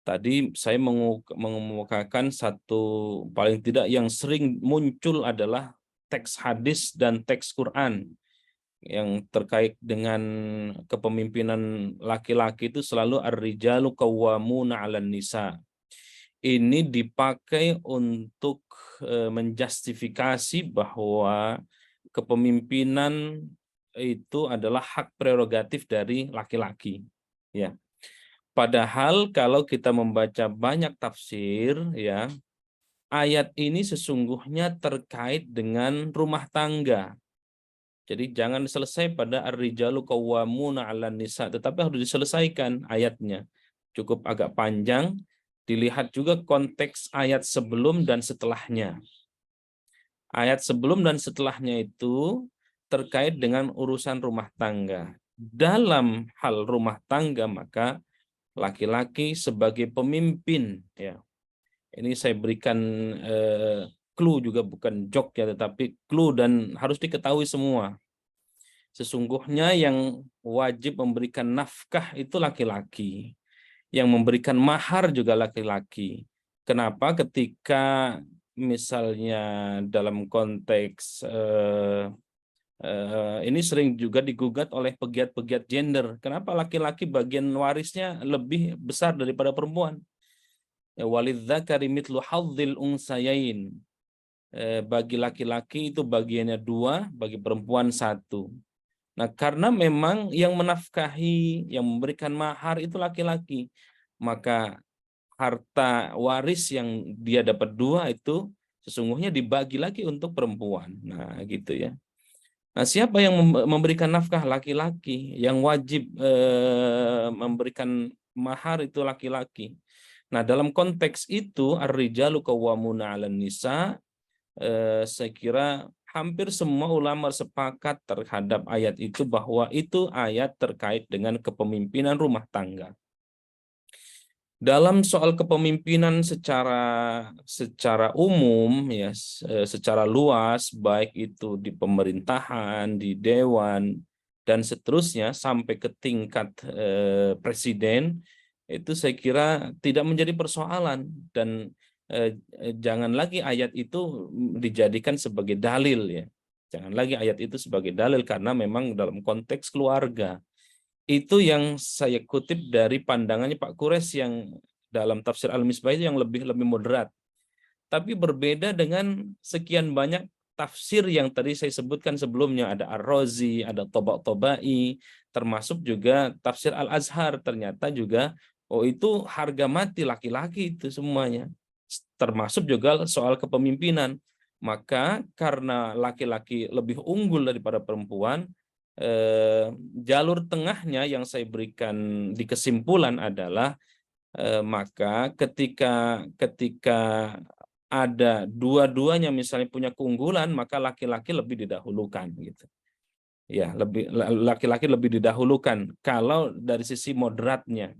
tadi saya mengemukakan satu paling tidak yang sering muncul adalah teks hadis dan teks Quran yang terkait dengan kepemimpinan laki-laki itu selalu ar-rijalu qawwamuna 'alan nisa. Ini dipakai untuk menjustifikasi bahwa kepemimpinan itu adalah hak prerogatif dari laki-laki ya. Padahal kalau kita membaca banyak tafsir ya, ayat ini sesungguhnya terkait dengan rumah tangga. Jadi jangan selesai pada ar-rijalu qawwamuna 'alan nisa, tetapi harus diselesaikan ayatnya. Cukup agak panjang, dilihat juga konteks ayat sebelum dan setelahnya. Ayat sebelum dan setelahnya itu terkait dengan urusan rumah tangga. Dalam hal rumah tangga maka laki-laki sebagai pemimpin ya. Ini saya berikan clue juga, bukan joke ya, tetapi clue dan harus diketahui semua. Sesungguhnya yang wajib memberikan nafkah itu laki-laki. Yang memberikan mahar juga laki-laki. Kenapa ketika misalnya dalam konteks ini sering juga digugat oleh pegiat-pegiat gender. Kenapa laki-laki bagian warisnya lebih besar daripada perempuan? Walidzakari mithlu hadzil unsayain. Bagi laki-laki itu bagiannya 2, bagi perempuan 1. Nah, karena memang yang menafkahi, yang memberikan mahar itu laki-laki, maka harta waris yang dia dapat 2 itu sesungguhnya dibagi lagi untuk perempuan. Nah, gitu ya. Nah, siapa yang memberikan nafkah? Laki-laki. Yang wajib memberikan mahar itu laki-laki. Nah, dalam konteks itu ar-rijalu qawwamuna 'alan nisa, saya kira hampir semua ulama sepakat terhadap ayat itu, bahwa itu ayat terkait dengan kepemimpinan rumah tangga. Dalam soal kepemimpinan secara umum ya, secara luas, baik itu di pemerintahan, di dewan dan seterusnya sampai ke tingkat presiden, itu saya kira tidak menjadi persoalan, dan jangan lagi ayat itu dijadikan sebagai dalil ya. Jangan lagi ayat itu sebagai dalil karena memang dalam konteks keluarga. Itu yang saya kutip dari pandangannya Pak Quraisy yang dalam tafsir Al-Misbah yang lebih moderat. Tapi berbeda dengan sekian banyak tafsir yang tadi saya sebutkan sebelumnya. Ada Ar-Razi, ada Tabatabai, termasuk juga tafsir Al-Azhar. Ternyata juga, oh itu harga mati laki-laki itu semuanya. Termasuk juga soal kepemimpinan. Maka karena laki-laki lebih unggul daripada perempuan, jalur tengahnya yang saya berikan di kesimpulan adalah maka ketika ada dua-duanya misalnya punya keunggulan, maka laki-laki lebih didahulukan gitu. Ya, laki-laki lebih didahulukan kalau dari sisi moderatnya.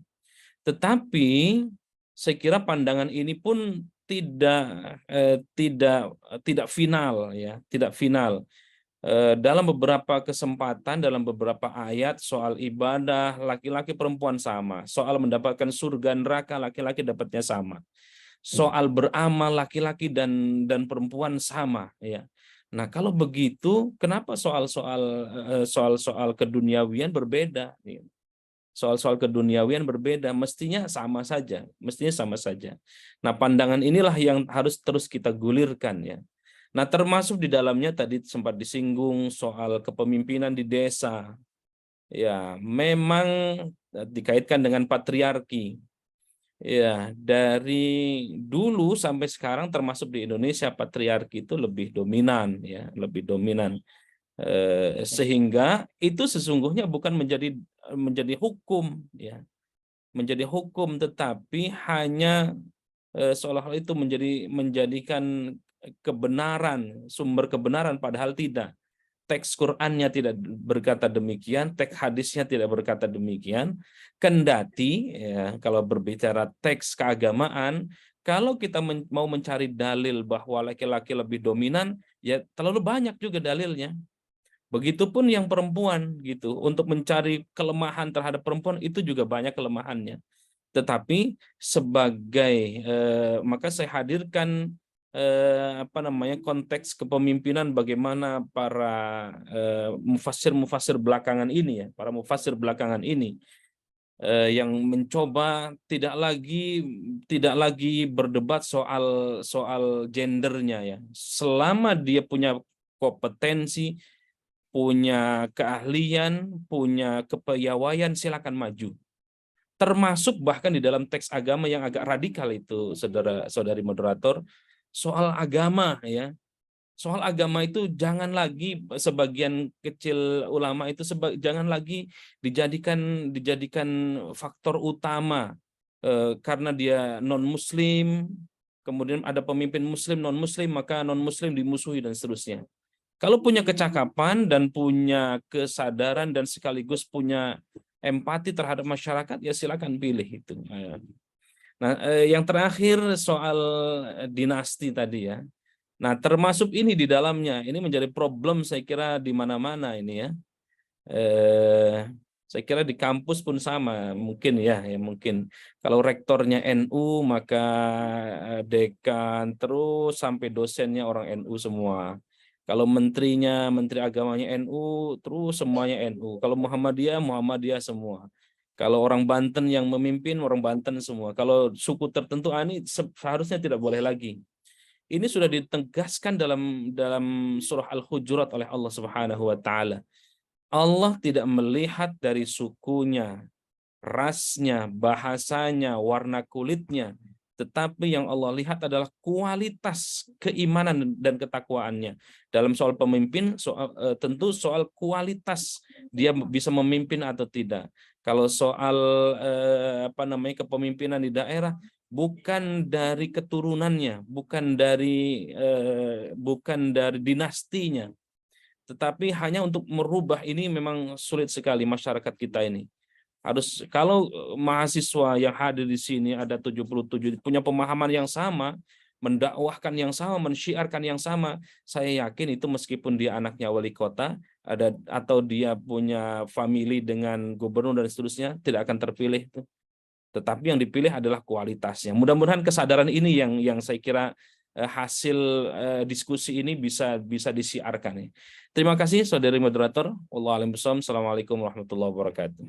Tetapi saya kira pandangan ini pun tidak final ya, tidak final. Dalam beberapa kesempatan, dalam beberapa ayat soal ibadah, laki-laki perempuan sama. Soal mendapatkan surga neraka, laki-laki dapatnya sama. Soal beramal, laki-laki dan perempuan sama. Ya. Nah, kalau begitu, kenapa soal-soal keduniawian berbeda? Soal-soal keduniawian berbeda, mestinya sama saja. Mestinya sama saja. Nah, pandangan inilah yang harus terus kita gulirkan ya. Nah, termasuk di dalamnya tadi sempat disinggung soal kepemimpinan di desa. Ya, memang dikaitkan dengan patriarki. Ya, dari dulu sampai sekarang termasuk di Indonesia patriarki itu lebih dominan ya, lebih dominan. Sehingga itu sesungguhnya bukan menjadi hukum ya. Menjadi hukum, tetapi hanya seolah-olah itu menjadikan kebenaran, sumber kebenaran, padahal tidak. Teks Qur'annya tidak berkata demikian, teks hadisnya tidak berkata demikian. Kendati ya, kalau berbicara teks keagamaan, kalau kita mau mencari dalil bahwa laki-laki lebih dominan, ya terlalu banyak juga dalilnya. Begitupun yang perempuan gitu, untuk mencari kelemahan terhadap perempuan itu juga banyak kelemahannya. Tetapi sebagai maka saya hadirkan konteks kepemimpinan, bagaimana para mufassir belakangan ini ya, para mufassir belakangan ini yang mencoba tidak lagi berdebat soal gendernya ya. Selama dia punya kompetensi, punya keahlian, punya kepiawaian, silakan maju. Termasuk bahkan di dalam teks agama yang agak radikal itu, saudara-saudari moderator, soal agama ya. Soal agama itu jangan lagi, sebagian kecil ulama itu jangan lagi dijadikan faktor utama karena dia non muslim, kemudian ada pemimpin muslim non muslim, maka non muslim dimusuhi dan seterusnya. Kalau punya kecakapan dan punya kesadaran dan sekaligus punya empati terhadap masyarakat, ya silakan pilih itu. Nah, yang terakhir soal dinasti tadi ya. Nah, termasuk ini di dalamnya, ini menjadi problem saya kira di mana-mana ini ya. Saya kira di kampus pun sama, mungkin ya mungkin. Kalau rektornya NU, maka dekan terus sampai dosennya orang NU semua. Kalau menterinya, menteri agamanya NU, terus semuanya NU. Kalau Muhammadiyah semua. Kalau orang Banten yang memimpin, orang Banten semua. Kalau suku tertentu, ini seharusnya tidak boleh lagi. Ini sudah ditegaskan dalam surah Al-Hujurat oleh Allah Subhanahu wa taala. Allah tidak melihat dari sukunya, rasnya, bahasanya, warna kulitnya, tetapi yang Allah lihat adalah kualitas keimanan dan ketakwaannya. Dalam soal pemimpin, tentu soal kualitas dia bisa memimpin atau tidak. Kalau soal kepemimpinan di daerah, bukan dari keturunannya, bukan dari dinastinya, tetapi hanya untuk merubah. Ini memang sulit sekali masyarakat kita ini. Harus, kalau mahasiswa yang hadir di sini ada 77 punya pemahaman yang sama, mendakwahkan yang sama, mensyiarkan yang sama, saya yakin itu meskipun dia anaknya wali kota atau dia punya famili dengan gubernur dan seterusnya, tidak akan terpilih. Tetapi yang dipilih adalah kualitasnya. Mudah-mudahan kesadaran ini yang saya kira hasil diskusi ini bisa disiarkan. Terima kasih saudari moderator. Wallahu a'lam bishawab. Assalamualaikum warahmatullahi wabarakatuh.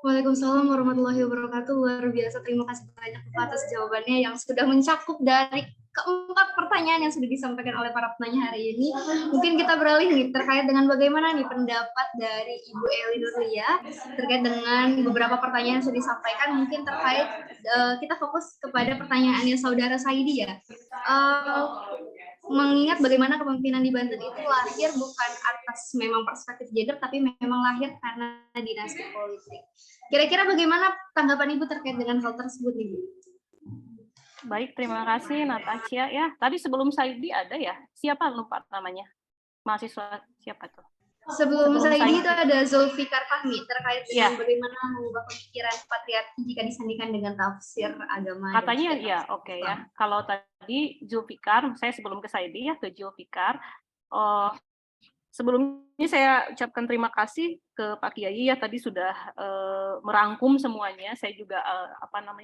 Waalaikumsalam warahmatullahi wabarakatuh. Luar biasa, terima kasih banyak Bapak atas jawabannya yang sudah mencakup dari keempat pertanyaan yang sudah disampaikan oleh para penanya hari ini. Mungkin kita beralih nih terkait dengan bagaimana nih pendapat dari Ibu Eli Nurlia terkait dengan beberapa pertanyaan yang sudah disampaikan. Mungkin terkait kita fokus kepada pertanyaannya saudara Saidi ya. Mengingat bagaimana kepemimpinan di Banten itu lahir bukan atas memang perspektif gender, tapi memang lahir karena dinasti politik. Kira-kira bagaimana tanggapan Ibu terkait dengan hal tersebut, Ibu? Baik, terima kasih Natasha ya. Tadi sebelum Saidi ada ya? Siapa lupa namanya? Mahasiswa siapa tuh? Sebelum Sebelum Saidi Saidi. itu ada Zulfikar Fahmi terkait dengan Ya. bagaimana mengubah pemikiran patriarki jika disandingkan dengan tafsir agama. dan Katanya juga ya, tafsir oke Islam. ya. Kalau tadi Zulfikar, saya sebelum ke Saidi ya, ke Zulfikar. Sebelumnya saya ucapkan terima kasih ke Pak Kiai ya, tadi sudah merangkum semuanya. Saya juga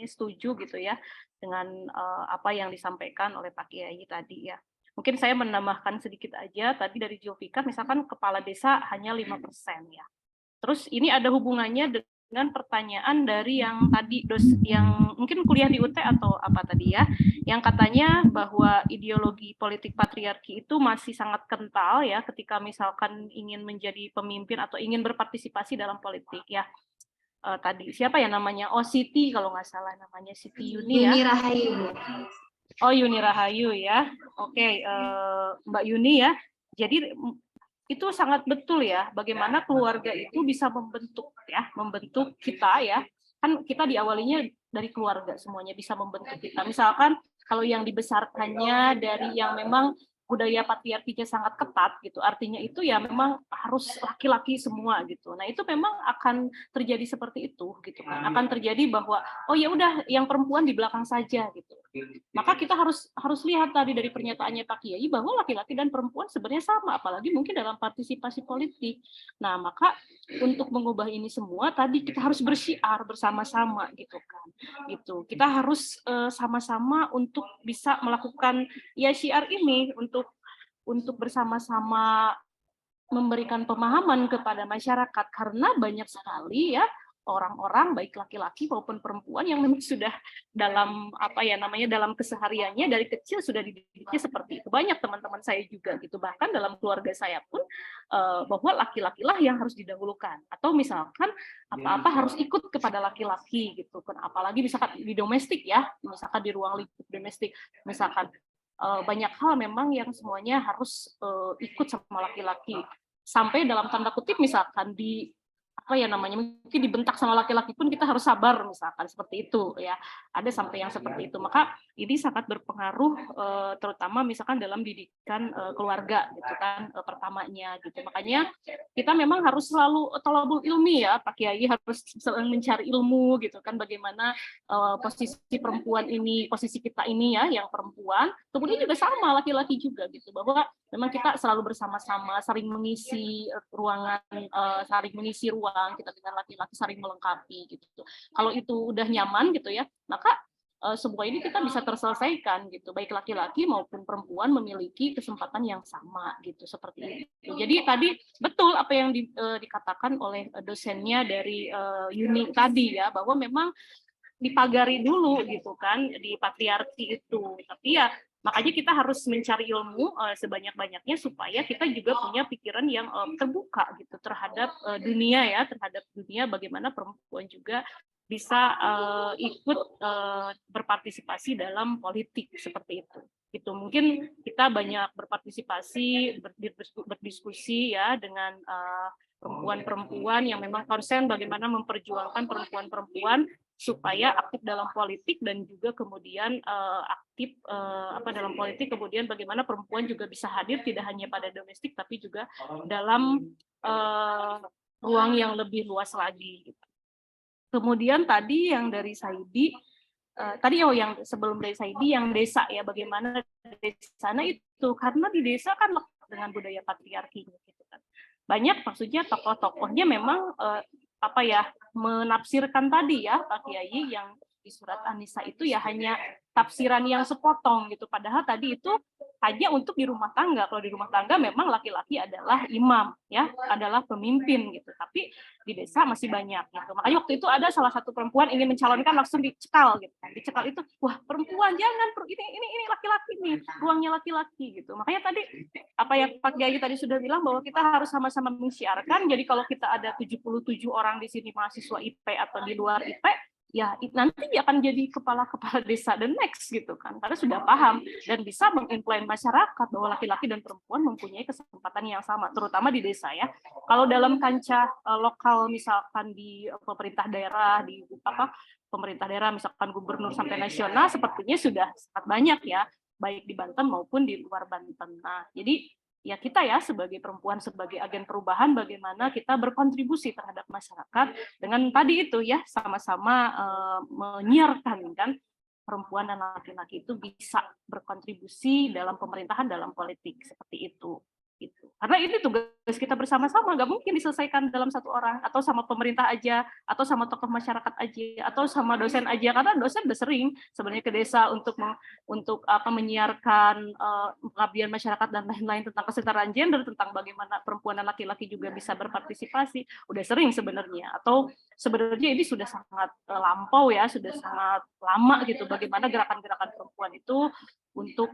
setuju gitu ya dengan apa yang disampaikan oleh Pak Kiai tadi ya. Mungkin saya menambahkan sedikit aja tadi dari Zulfikar, misalkan kepala desa hanya 5% ya. Terus ini ada hubungannya dengan pertanyaan dari yang tadi yang mungkin kuliah di UT atau apa tadi ya, yang katanya bahwa ideologi politik patriarki itu masih sangat kental ya ketika misalkan ingin menjadi pemimpin atau ingin berpartisipasi dalam politik ya. Tadi siapa ya namanya? Oh, Siti kalau nggak salah namanya Siti Yuni ya. Yuni Rahayu. Oh, Yuni Rahayu ya. Oke, Mbak Yuni ya. Jadi itu sangat betul ya, bagaimana keluarga itu bisa membentuk kita ya. Kan kita diawalinya dari keluarga semuanya bisa membentuk kita. Misalkan kalau yang dibesarkannya dari yang memang budaya patriarkinya sangat ketat gitu, artinya itu ya memang harus laki-laki semua gitu. Nah itu memang akan terjadi seperti itu gitu kan, akan terjadi bahwa oh ya udah yang perempuan di belakang saja gitu. Maka kita harus lihat tadi dari pernyataannya Pak Kiai bahwa laki-laki dan perempuan sebenarnya sama, apalagi mungkin dalam partisipasi politik. Nah maka untuk mengubah ini semua tadi kita harus bersyiar bersama-sama gitu kan, gitu. Kita harus sama-sama untuk bisa melakukan ya syiar ini untuk bersama-sama memberikan pemahaman kepada masyarakat, karena banyak sekali ya orang-orang baik laki-laki maupun perempuan yang memang sudah dalam dalam kesehariannya dari kecil sudah dididiknya seperti itu. Banyak teman-teman saya juga gitu, bahkan dalam keluarga saya pun bahwa laki-lakilah yang harus didahulukan, atau misalkan apa-apa harus ikut kepada laki-laki gitu kan, apalagi misalkan di domestik ya, misalkan di ruang lingkup domestik, misalkan banyak hal memang yang semuanya harus ikut sama laki-laki, sampai dalam tanda kutip misalkan mungkin dibentak sama laki-laki pun kita harus sabar misalkan seperti itu ya, ada sampai yang seperti itu. Maka ini sangat berpengaruh terutama misalkan dalam didikan keluarga gitu kan, pertamanya gitu. Makanya kita memang harus selalu thalabul ilmi ya Pak Kiai, harus selalu mencari ilmu gitu kan, bagaimana posisi perempuan ini, posisi kita ini ya yang perempuan, kemudian juga sama laki-laki juga gitu, bahwa memang kita selalu bersama-sama saling mengisi ruangan, saling mengisi ruang, kita dengan laki-laki saling melengkapi gitu. Kalau itu udah nyaman gitu ya, maka semua ini kita bisa terselesaikan gitu, baik laki-laki maupun perempuan memiliki kesempatan yang sama gitu, seperti itu. Jadi tadi betul apa yang dikatakan oleh dosennya dari Yuni tadi ya, bahwa memang dipagari dulu gitu kan di patriarki itu. Tapi ya makanya kita harus mencari ilmu sebanyak-banyaknya supaya kita juga punya pikiran yang terbuka gitu terhadap dunia ya, terhadap dunia, bagaimana perempuan juga bisa ikut berpartisipasi dalam politik seperti itu. Gitu. Mungkin kita banyak berpartisipasi, berdiskusi ya dengan perempuan-perempuan yang memang konsen bagaimana memperjuangkan perempuan-perempuan supaya aktif dalam politik, dan juga kemudian aktif dalam politik, kemudian bagaimana perempuan juga bisa hadir tidak hanya pada domestik tapi juga dalam ruang yang lebih luas lagi. Kemudian tadi yang dari Saidi, yang sebelum dari Saidi yang desa ya, bagaimana di sana itu karena di desa kan lekat dengan budaya patriarkinya gitu kan. Banyak maksudnya tokoh-tokohnya memang menafsirkan tadi ya Pak Kiai, yang di surat An-Nisa itu ya hanya tafsiran yang sepotong gitu, padahal tadi itu hanya untuk di rumah tangga. Kalau di rumah tangga memang laki-laki adalah imam ya, adalah pemimpin gitu, tapi di desa masih banyak gitu. Makanya waktu itu ada salah satu perempuan ingin mencalonkan, langsung dicekal gitu kan. Dicekal itu, wah perempuan jangan, ini laki-laki nih, ruangnya laki-laki gitu. Makanya tadi apa yang Pak Kiai tadi sudah bilang, bahwa kita harus sama-sama mensiarkan. Jadi kalau kita ada 77 orang di sini mahasiswa IP atau di luar IP, ya nanti dia akan jadi kepala-kepala desa the next gitu kan, karena sudah paham dan bisa menginfluence masyarakat bahwa laki-laki dan perempuan mempunyai kesempatan yang sama, terutama di desa ya. Kalau dalam kancah lokal misalkan di pemerintah daerah, di pemerintah daerah misalkan gubernur sampai nasional, sepertinya sudah sangat banyak ya, baik di Banten maupun di luar Banten. Nah, jadi ya kita ya sebagai perempuan, sebagai agen perubahan, bagaimana kita berkontribusi terhadap masyarakat dengan tadi itu ya, sama-sama menyiarkan kan perempuan dan laki-laki itu bisa berkontribusi dalam pemerintahan, dalam politik, seperti itu. Gitu. Karena ini tugas kita bersama-sama, nggak mungkin diselesaikan dalam satu orang, atau sama pemerintah aja, atau sama tokoh masyarakat aja, atau sama dosen aja, karena dosen udah sering sebenarnya ke desa untuk menyiarkan pengabdian masyarakat dan lain-lain tentang kesetaraan gender, tentang bagaimana perempuan dan laki-laki juga bisa berpartisipasi, udah sering sebenarnya. Atau sebenarnya ini sudah sangat lampau ya, sudah sangat lama gitu, bagaimana gerakan-gerakan perempuan itu untuk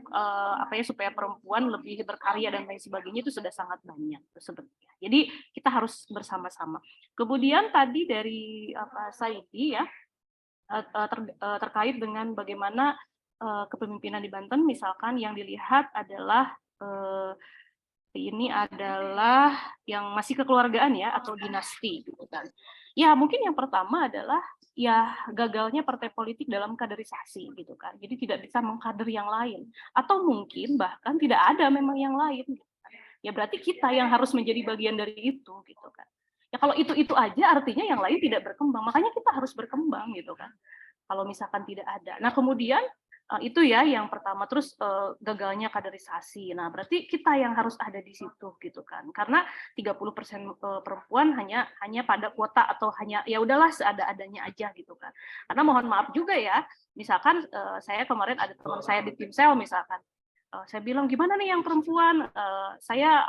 supaya perempuan lebih berkarya dan lain sebagainya, itu sudah sangat banyak sebenarnya. Jadi kita harus bersama-sama. Kemudian tadi dari Saidi ya, terkait dengan bagaimana kepemimpinan di Banten, misalkan yang dilihat adalah ini adalah yang masih kekeluargaan ya, atau dinasti gitu kan. Ya mungkin yang pertama adalah ya gagalnya partai politik dalam kaderisasi gitu kan. Jadi tidak bisa mengkader yang lain, atau mungkin bahkan tidak ada memang yang lain. Gitu kan. Ya berarti kita yang harus menjadi bagian dari itu gitu kan. Ya kalau itu aja artinya yang lain tidak berkembang. Makanya kita harus berkembang gitu kan. Kalau misalkan tidak ada. Nah, kemudian itu ya yang pertama, terus gagalnya kaderisasi. Nah, berarti kita yang harus ada di situ gitu kan. Karena 30% perempuan hanya pada kuota, atau hanya ya udahlah seada-adanya aja gitu kan. Karena mohon maaf juga ya, misalkan saya kemarin ada teman saya di Timsel misalkan, saya bilang gimana nih yang perempuan, saya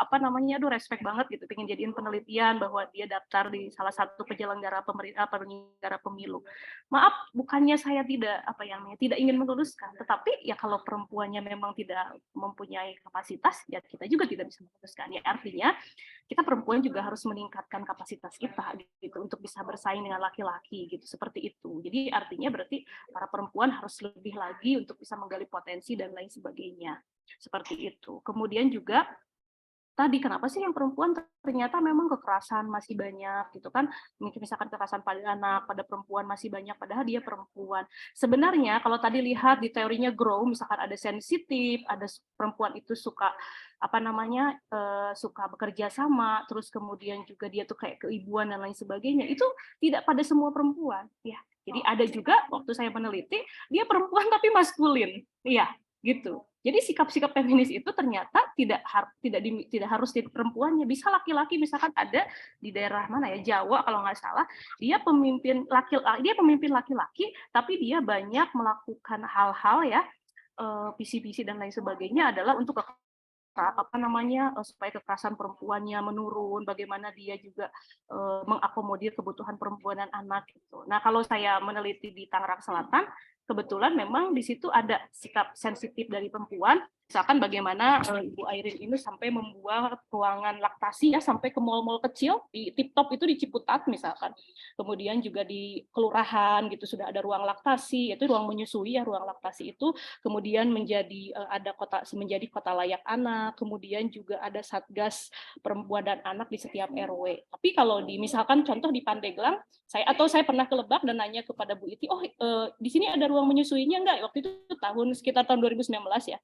respect banget gitu, pengen jadiin penelitian bahwa dia daftar di salah satu penyelenggara pemilu. Maaf, bukannya saya tidak ingin meluluskan, tetapi ya kalau perempuannya memang tidak mempunyai kapasitas, ya kita juga tidak bisa meluluskan. Ya artinya kita perempuan juga harus meningkatkan kapasitas kita gitu untuk bisa bersaing dengan laki-laki gitu, seperti itu. Jadi artinya berarti para perempuan harus lebih lagi untuk bisa menggali potensi dan lain sebagainya. Seperti itu. Kemudian juga tadi kenapa sih yang perempuan ternyata memang kekerasan masih banyak gitu kan, mungkin misalkan kekerasan pada anak, pada perempuan masih banyak, padahal dia perempuan. Sebenarnya kalau tadi lihat di teorinya Grow, misalkan ada sensitif, ada perempuan itu suka suka bekerja sama, terus kemudian juga dia tuh kayak keibuan dan lain sebagainya, itu tidak pada semua perempuan ya. Jadi ada juga waktu saya meneliti, dia perempuan tapi maskulin, iya gitu. Jadi sikap-sikap feminis itu ternyata tidak harus di perempuannya, bisa laki-laki. Misalkan ada di daerah mana ya, Jawa kalau nggak salah, dia pemimpin laki-laki, tapi dia banyak melakukan hal-hal ya, visi-visi dan lain sebagainya adalah untuk supaya kekerasan perempuannya menurun, bagaimana dia juga mengakomodir kebutuhan perempuan dan anak gitu. Nah, kalau saya meneliti di Tangerang Selatan, kebetulan memang di situ ada sikap sensitif dari perempuan, misalkan bagaimana Ibu Airin ini sampai membuat ruangan laktasi ya sampai ke mal-mal kecil, di Tip Top itu di Ciputat misalkan. Kemudian juga di kelurahan gitu sudah ada ruang laktasi, itu ruang menyusui ya, ruang laktasi itu kemudian menjadi kota layak anak, kemudian juga ada Satgas Perempuan dan Anak di setiap RW. Tapi kalau misalkan contoh di Pandeglang, saya pernah ke Lebak dan nanya kepada Bu Iti, di sini ada ruang menyusuinya enggak? Waktu itu sekitar tahun 2019 ya.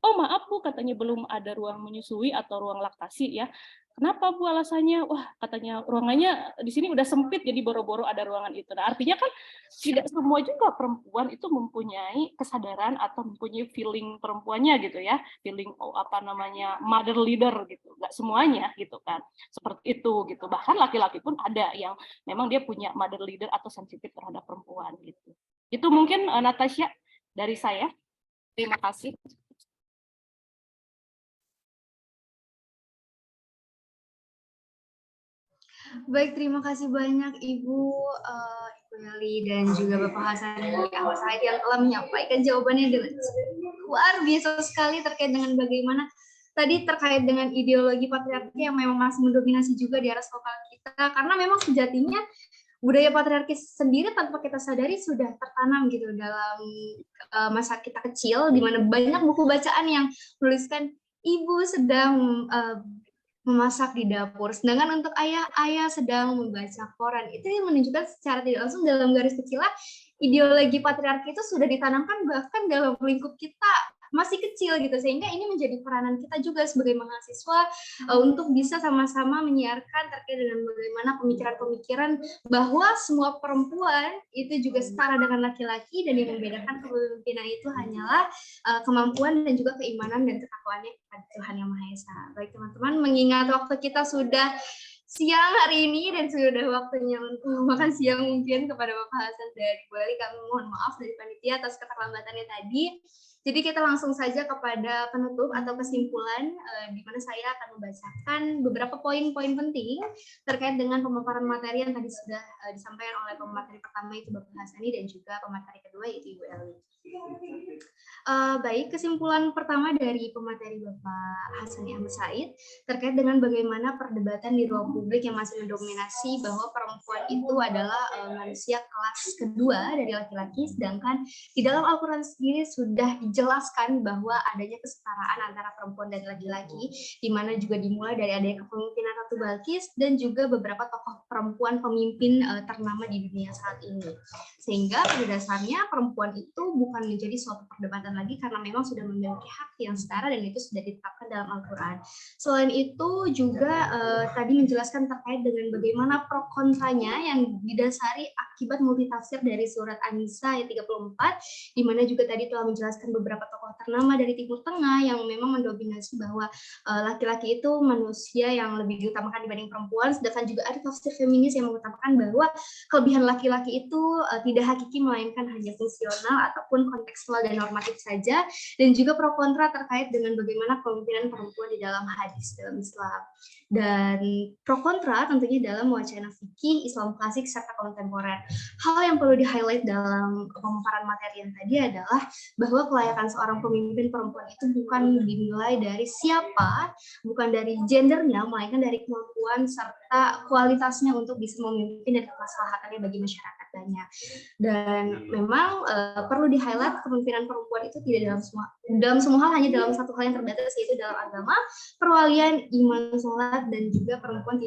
Oh maaf Bu, katanya belum ada ruang menyusui atau ruang laktasi ya. Kenapa Bu alasannya? Wah katanya ruangannya di sini udah sempit, jadi boro-boro ada ruangan itu. Nah artinya kan tidak semua juga perempuan itu mempunyai kesadaran atau mempunyai feeling perempuannya gitu ya, feeling mother leader gitu. Nggak semuanya gitu kan, seperti itu gitu. Bahkan laki-laki pun ada yang memang dia punya mother leader atau sensitif terhadap perempuan gitu. Itu mungkin Natasha dari saya. Terima kasih. Baik, terima kasih banyak Ibu Yali dan juga Bapak Hasan Ahmad Said yang telah menyampaikan jawabannya dengan luar biasa sekali terkait dengan bagaimana tadi terkait dengan ideologi patriarki yang memang masih mendominasi juga di aras lokal kita, karena memang sejatinya budaya patriarki sendiri tanpa kita sadari sudah tertanam gitu dalam masa kita kecil, di mana banyak buku bacaan yang menuliskan ibu sedang memasak di dapur, sedangkan untuk ayah sedang membaca koran. Itu yang menunjukkan secara tidak langsung dalam garis kecilnya ideologi patriarki itu sudah ditanamkan bahkan dalam lingkup kita masih kecil gitu, sehingga ini menjadi peranan kita juga sebagai mahasiswa untuk bisa sama-sama menyiarkan terkait dengan bagaimana pemikiran-pemikiran bahwa semua perempuan itu juga setara dengan laki-laki, dan yang membedakan kepemimpinan itu hanyalah kemampuan dan juga keimanan dan ketakwaannya kepada Tuhan Yang Maha Esa. Baik teman-teman, mengingat waktu kita sudah siang hari ini dan sudah waktunya untuk makan siang, mungkin kepada Bapak Hasan dari Bali kami mohon maaf dari panitia atas keterlambatannya tadi. Jadi kita langsung saja kepada penutup atau kesimpulan, di mana saya akan membacakan beberapa poin-poin penting terkait dengan pemaparan materi yang tadi sudah disampaikan oleh pemateri pertama itu Bapak Hasani dan juga pemateri kedua yaitu Ibu Eli. Baik, kesimpulan pertama dari pemateri Bapak Hasani Ahmad Said terkait dengan bagaimana perdebatan di ruang publik yang masih mendominasi bahwa perempuan itu adalah manusia kelas kedua dari laki-laki, sedangkan di dalam Al-Quran sendiri sudah dijelaskan bahwa adanya kesetaraan antara perempuan dan laki-laki, di mana juga dimulai dari adanya kepemimpinan Ratu Balkis dan juga beberapa tokoh perempuan pemimpin ternama di dunia saat ini. Sehingga pada dasarnya perempuan itu bukan menjadi suatu perdebatan lagi karena memang sudah memiliki hak yang setara dan itu sudah ditetapkan dalam Al-Quran. Selain itu juga tadi menjelaskan terkait dengan bagaimana pro kontranya yang didasari akibat multitafsir dari surat An-Nisa ayat 34, di mana juga tadi telah menjelaskan beberapa tokoh ternama dari Timur Tengah yang memang mendominasi bahwa laki-laki itu manusia yang lebih diutamakan dibanding perempuan, sedangkan juga ada tafsir feminis yang mengutamakan bahwa kelebihan laki-laki itu tidak hakiki melainkan hanya fungsional ataupun kontekstual dan normatif saja, dan juga pro kontra terkait dengan bagaimana kepemimpinan perempuan di dalam hadis dalam Islam. Dan pro kontra tentunya dalam wacana fikih Islam klasik serta kontemporer. Hal yang perlu di-highlight dalam pemaparan materi yang tadi adalah bahwa kelayakan seorang pemimpin perempuan itu bukan dinilai dari siapa, bukan dari gendernya, melainkan dari kemampuan serta kualitasnya untuk bisa memimpin dan kemaslahatannya bagi masyarakat banyak. Dan memang perlu di-highlight kepemimpinan perempuan itu tidak dalam semua hal, hanya dalam satu hal yang terbatas, yaitu dalam agama, perwalian, iman, sholat, dan juga perempuan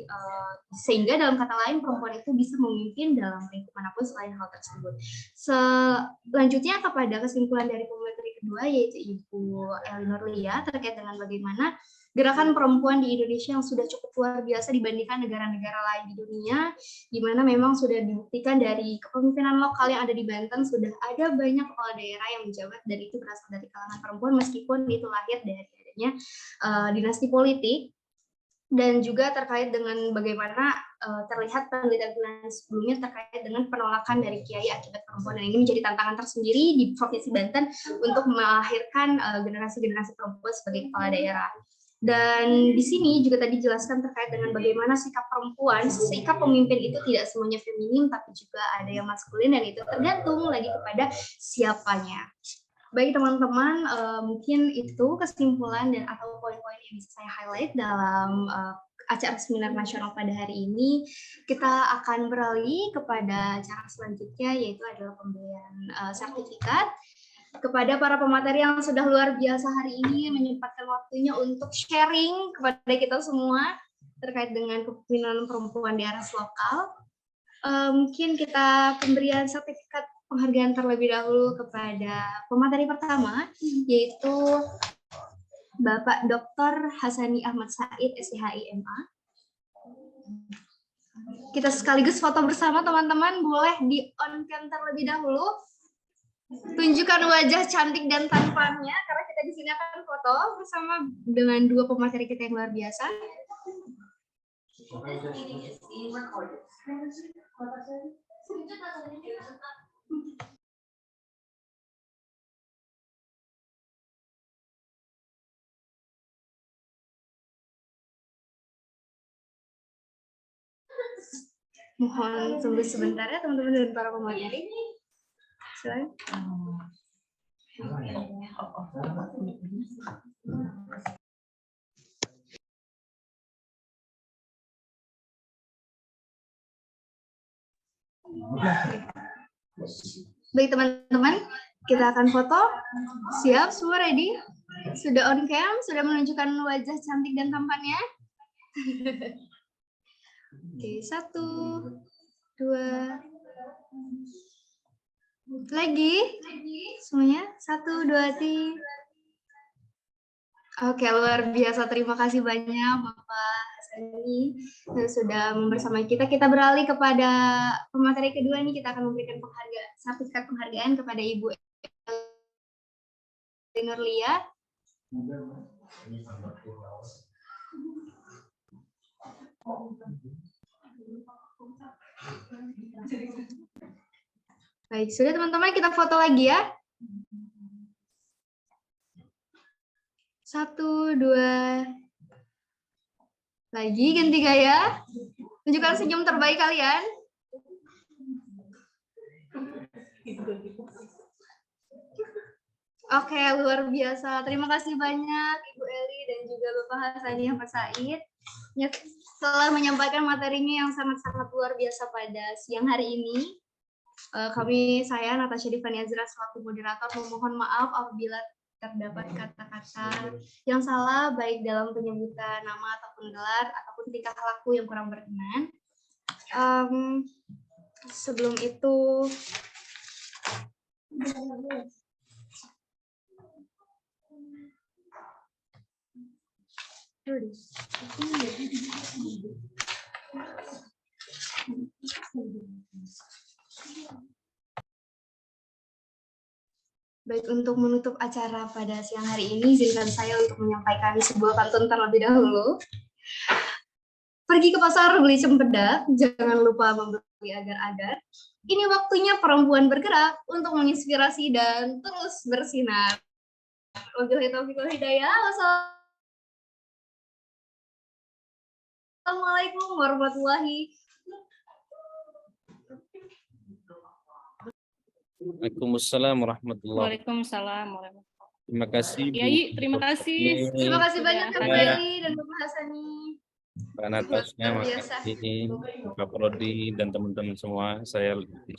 sehingga dalam kata lain perempuan itu bisa memimpin dalam lingkup manapun selain hal tersebut. Selanjutnya kepada kesimpulan dari pemateri kedua yaitu Ibu Elinor Lia terkait dengan bagaimana gerakan perempuan di Indonesia yang sudah cukup luar biasa dibandingkan negara-negara lain di dunia, di mana memang sudah dibuktikan dari kepemimpinan lokal yang ada di Banten sudah ada banyak kepala daerah yang menjabat dan itu berasal dari kalangan perempuan meskipun itu lahir dari adanya dinasti politik. Dan juga terkait dengan bagaimana terlihat penelitian sebelumnya terkait dengan penolakan dari kiai akibat perempuan, dan ini menjadi tantangan tersendiri di Provinsi Banten untuk melahirkan generasi-generasi perempuan sebagai kepala daerah. Dan di sini juga tadi dijelaskan terkait dengan bagaimana sikap perempuan, sikap pemimpin itu tidak semuanya feminim, tapi juga ada yang maskulin, dan itu tergantung lagi kepada siapanya. Baik teman-teman, mungkin itu kesimpulan dan atau poin-poin yang bisa saya highlight dalam acara seminar nasional pada hari ini. Kita akan beralih kepada acara selanjutnya, yaitu adalah pemberian sertifikat kepada para pemateri yang sudah luar biasa hari ini menyempatkan waktunya untuk sharing kepada kita semua terkait dengan kepemimpinan perempuan di aras lokal. Mungkin kita pemberian sertifikat penghargaan terlebih dahulu kepada pemateri pertama, yaitu Bapak Dr. Hasani Ahmad Said, SCHI MA. Kita sekaligus foto bersama teman-teman, boleh di on-cam terlebih dahulu. Tunjukkan wajah cantik dan tampannya, karena kita di sini akan foto bersama dengan dua pemateri kita yang luar biasa. Mohon tunggu sebentar ya teman-teman dan para pemateri. Silakan. Baik teman-teman, kita akan foto. Siap, semua ready? Sudah on cam, sudah menunjukkan wajah cantik dan tampannya. Oke, 1, 2, lagi, semuanya 1, 2, 3. Oke, luar biasa. Terima kasih banyak Bapak Hasani sudah bersama kita. Kita beralih kepada pemateri kedua nih. Kita akan memberikan sertifikat penghargaan kepada Ibu Nurlia. Baik, sudah teman-teman, kita foto lagi ya. 1, 2, lagi ganti gaya. Tunjukkan senyum terbaik kalian. Oke, luar biasa. Terima kasih banyak Ibu Eli dan juga Bapak Hasani Ahmad Said yang telah menyampaikan materinya yang sangat-sangat luar biasa pada siang hari ini. Saya Natasha Divani Azra selaku moderator memohon maaf apabila terdapat kata-kata yang salah baik dalam penyebutan nama ataupun gelar ataupun tingkah laku yang kurang berkenan. Sebelum itu baik, untuk menutup acara pada siang hari ini, izinkan saya untuk menyampaikan sebuah pantun terlebih dahulu. Pergi ke pasar beli cempedak, jangan lupa membeli agar-agar. Ini waktunya perempuan bergerak untuk menginspirasi dan terus bersinar. Wabillahi taufiq wal hidayah. Assalamualaikum warahmatullahi Waalaikumsalam warahmatullahi. Waalaikumsalam warahmatullahi. Terima kasih. Yai, terima kasih. Terima kasih banyak Ya, Ibu Eli dan Bapak Hasani. Mbak Natasha, makasih Pak Prodi dan teman-teman semua. Saya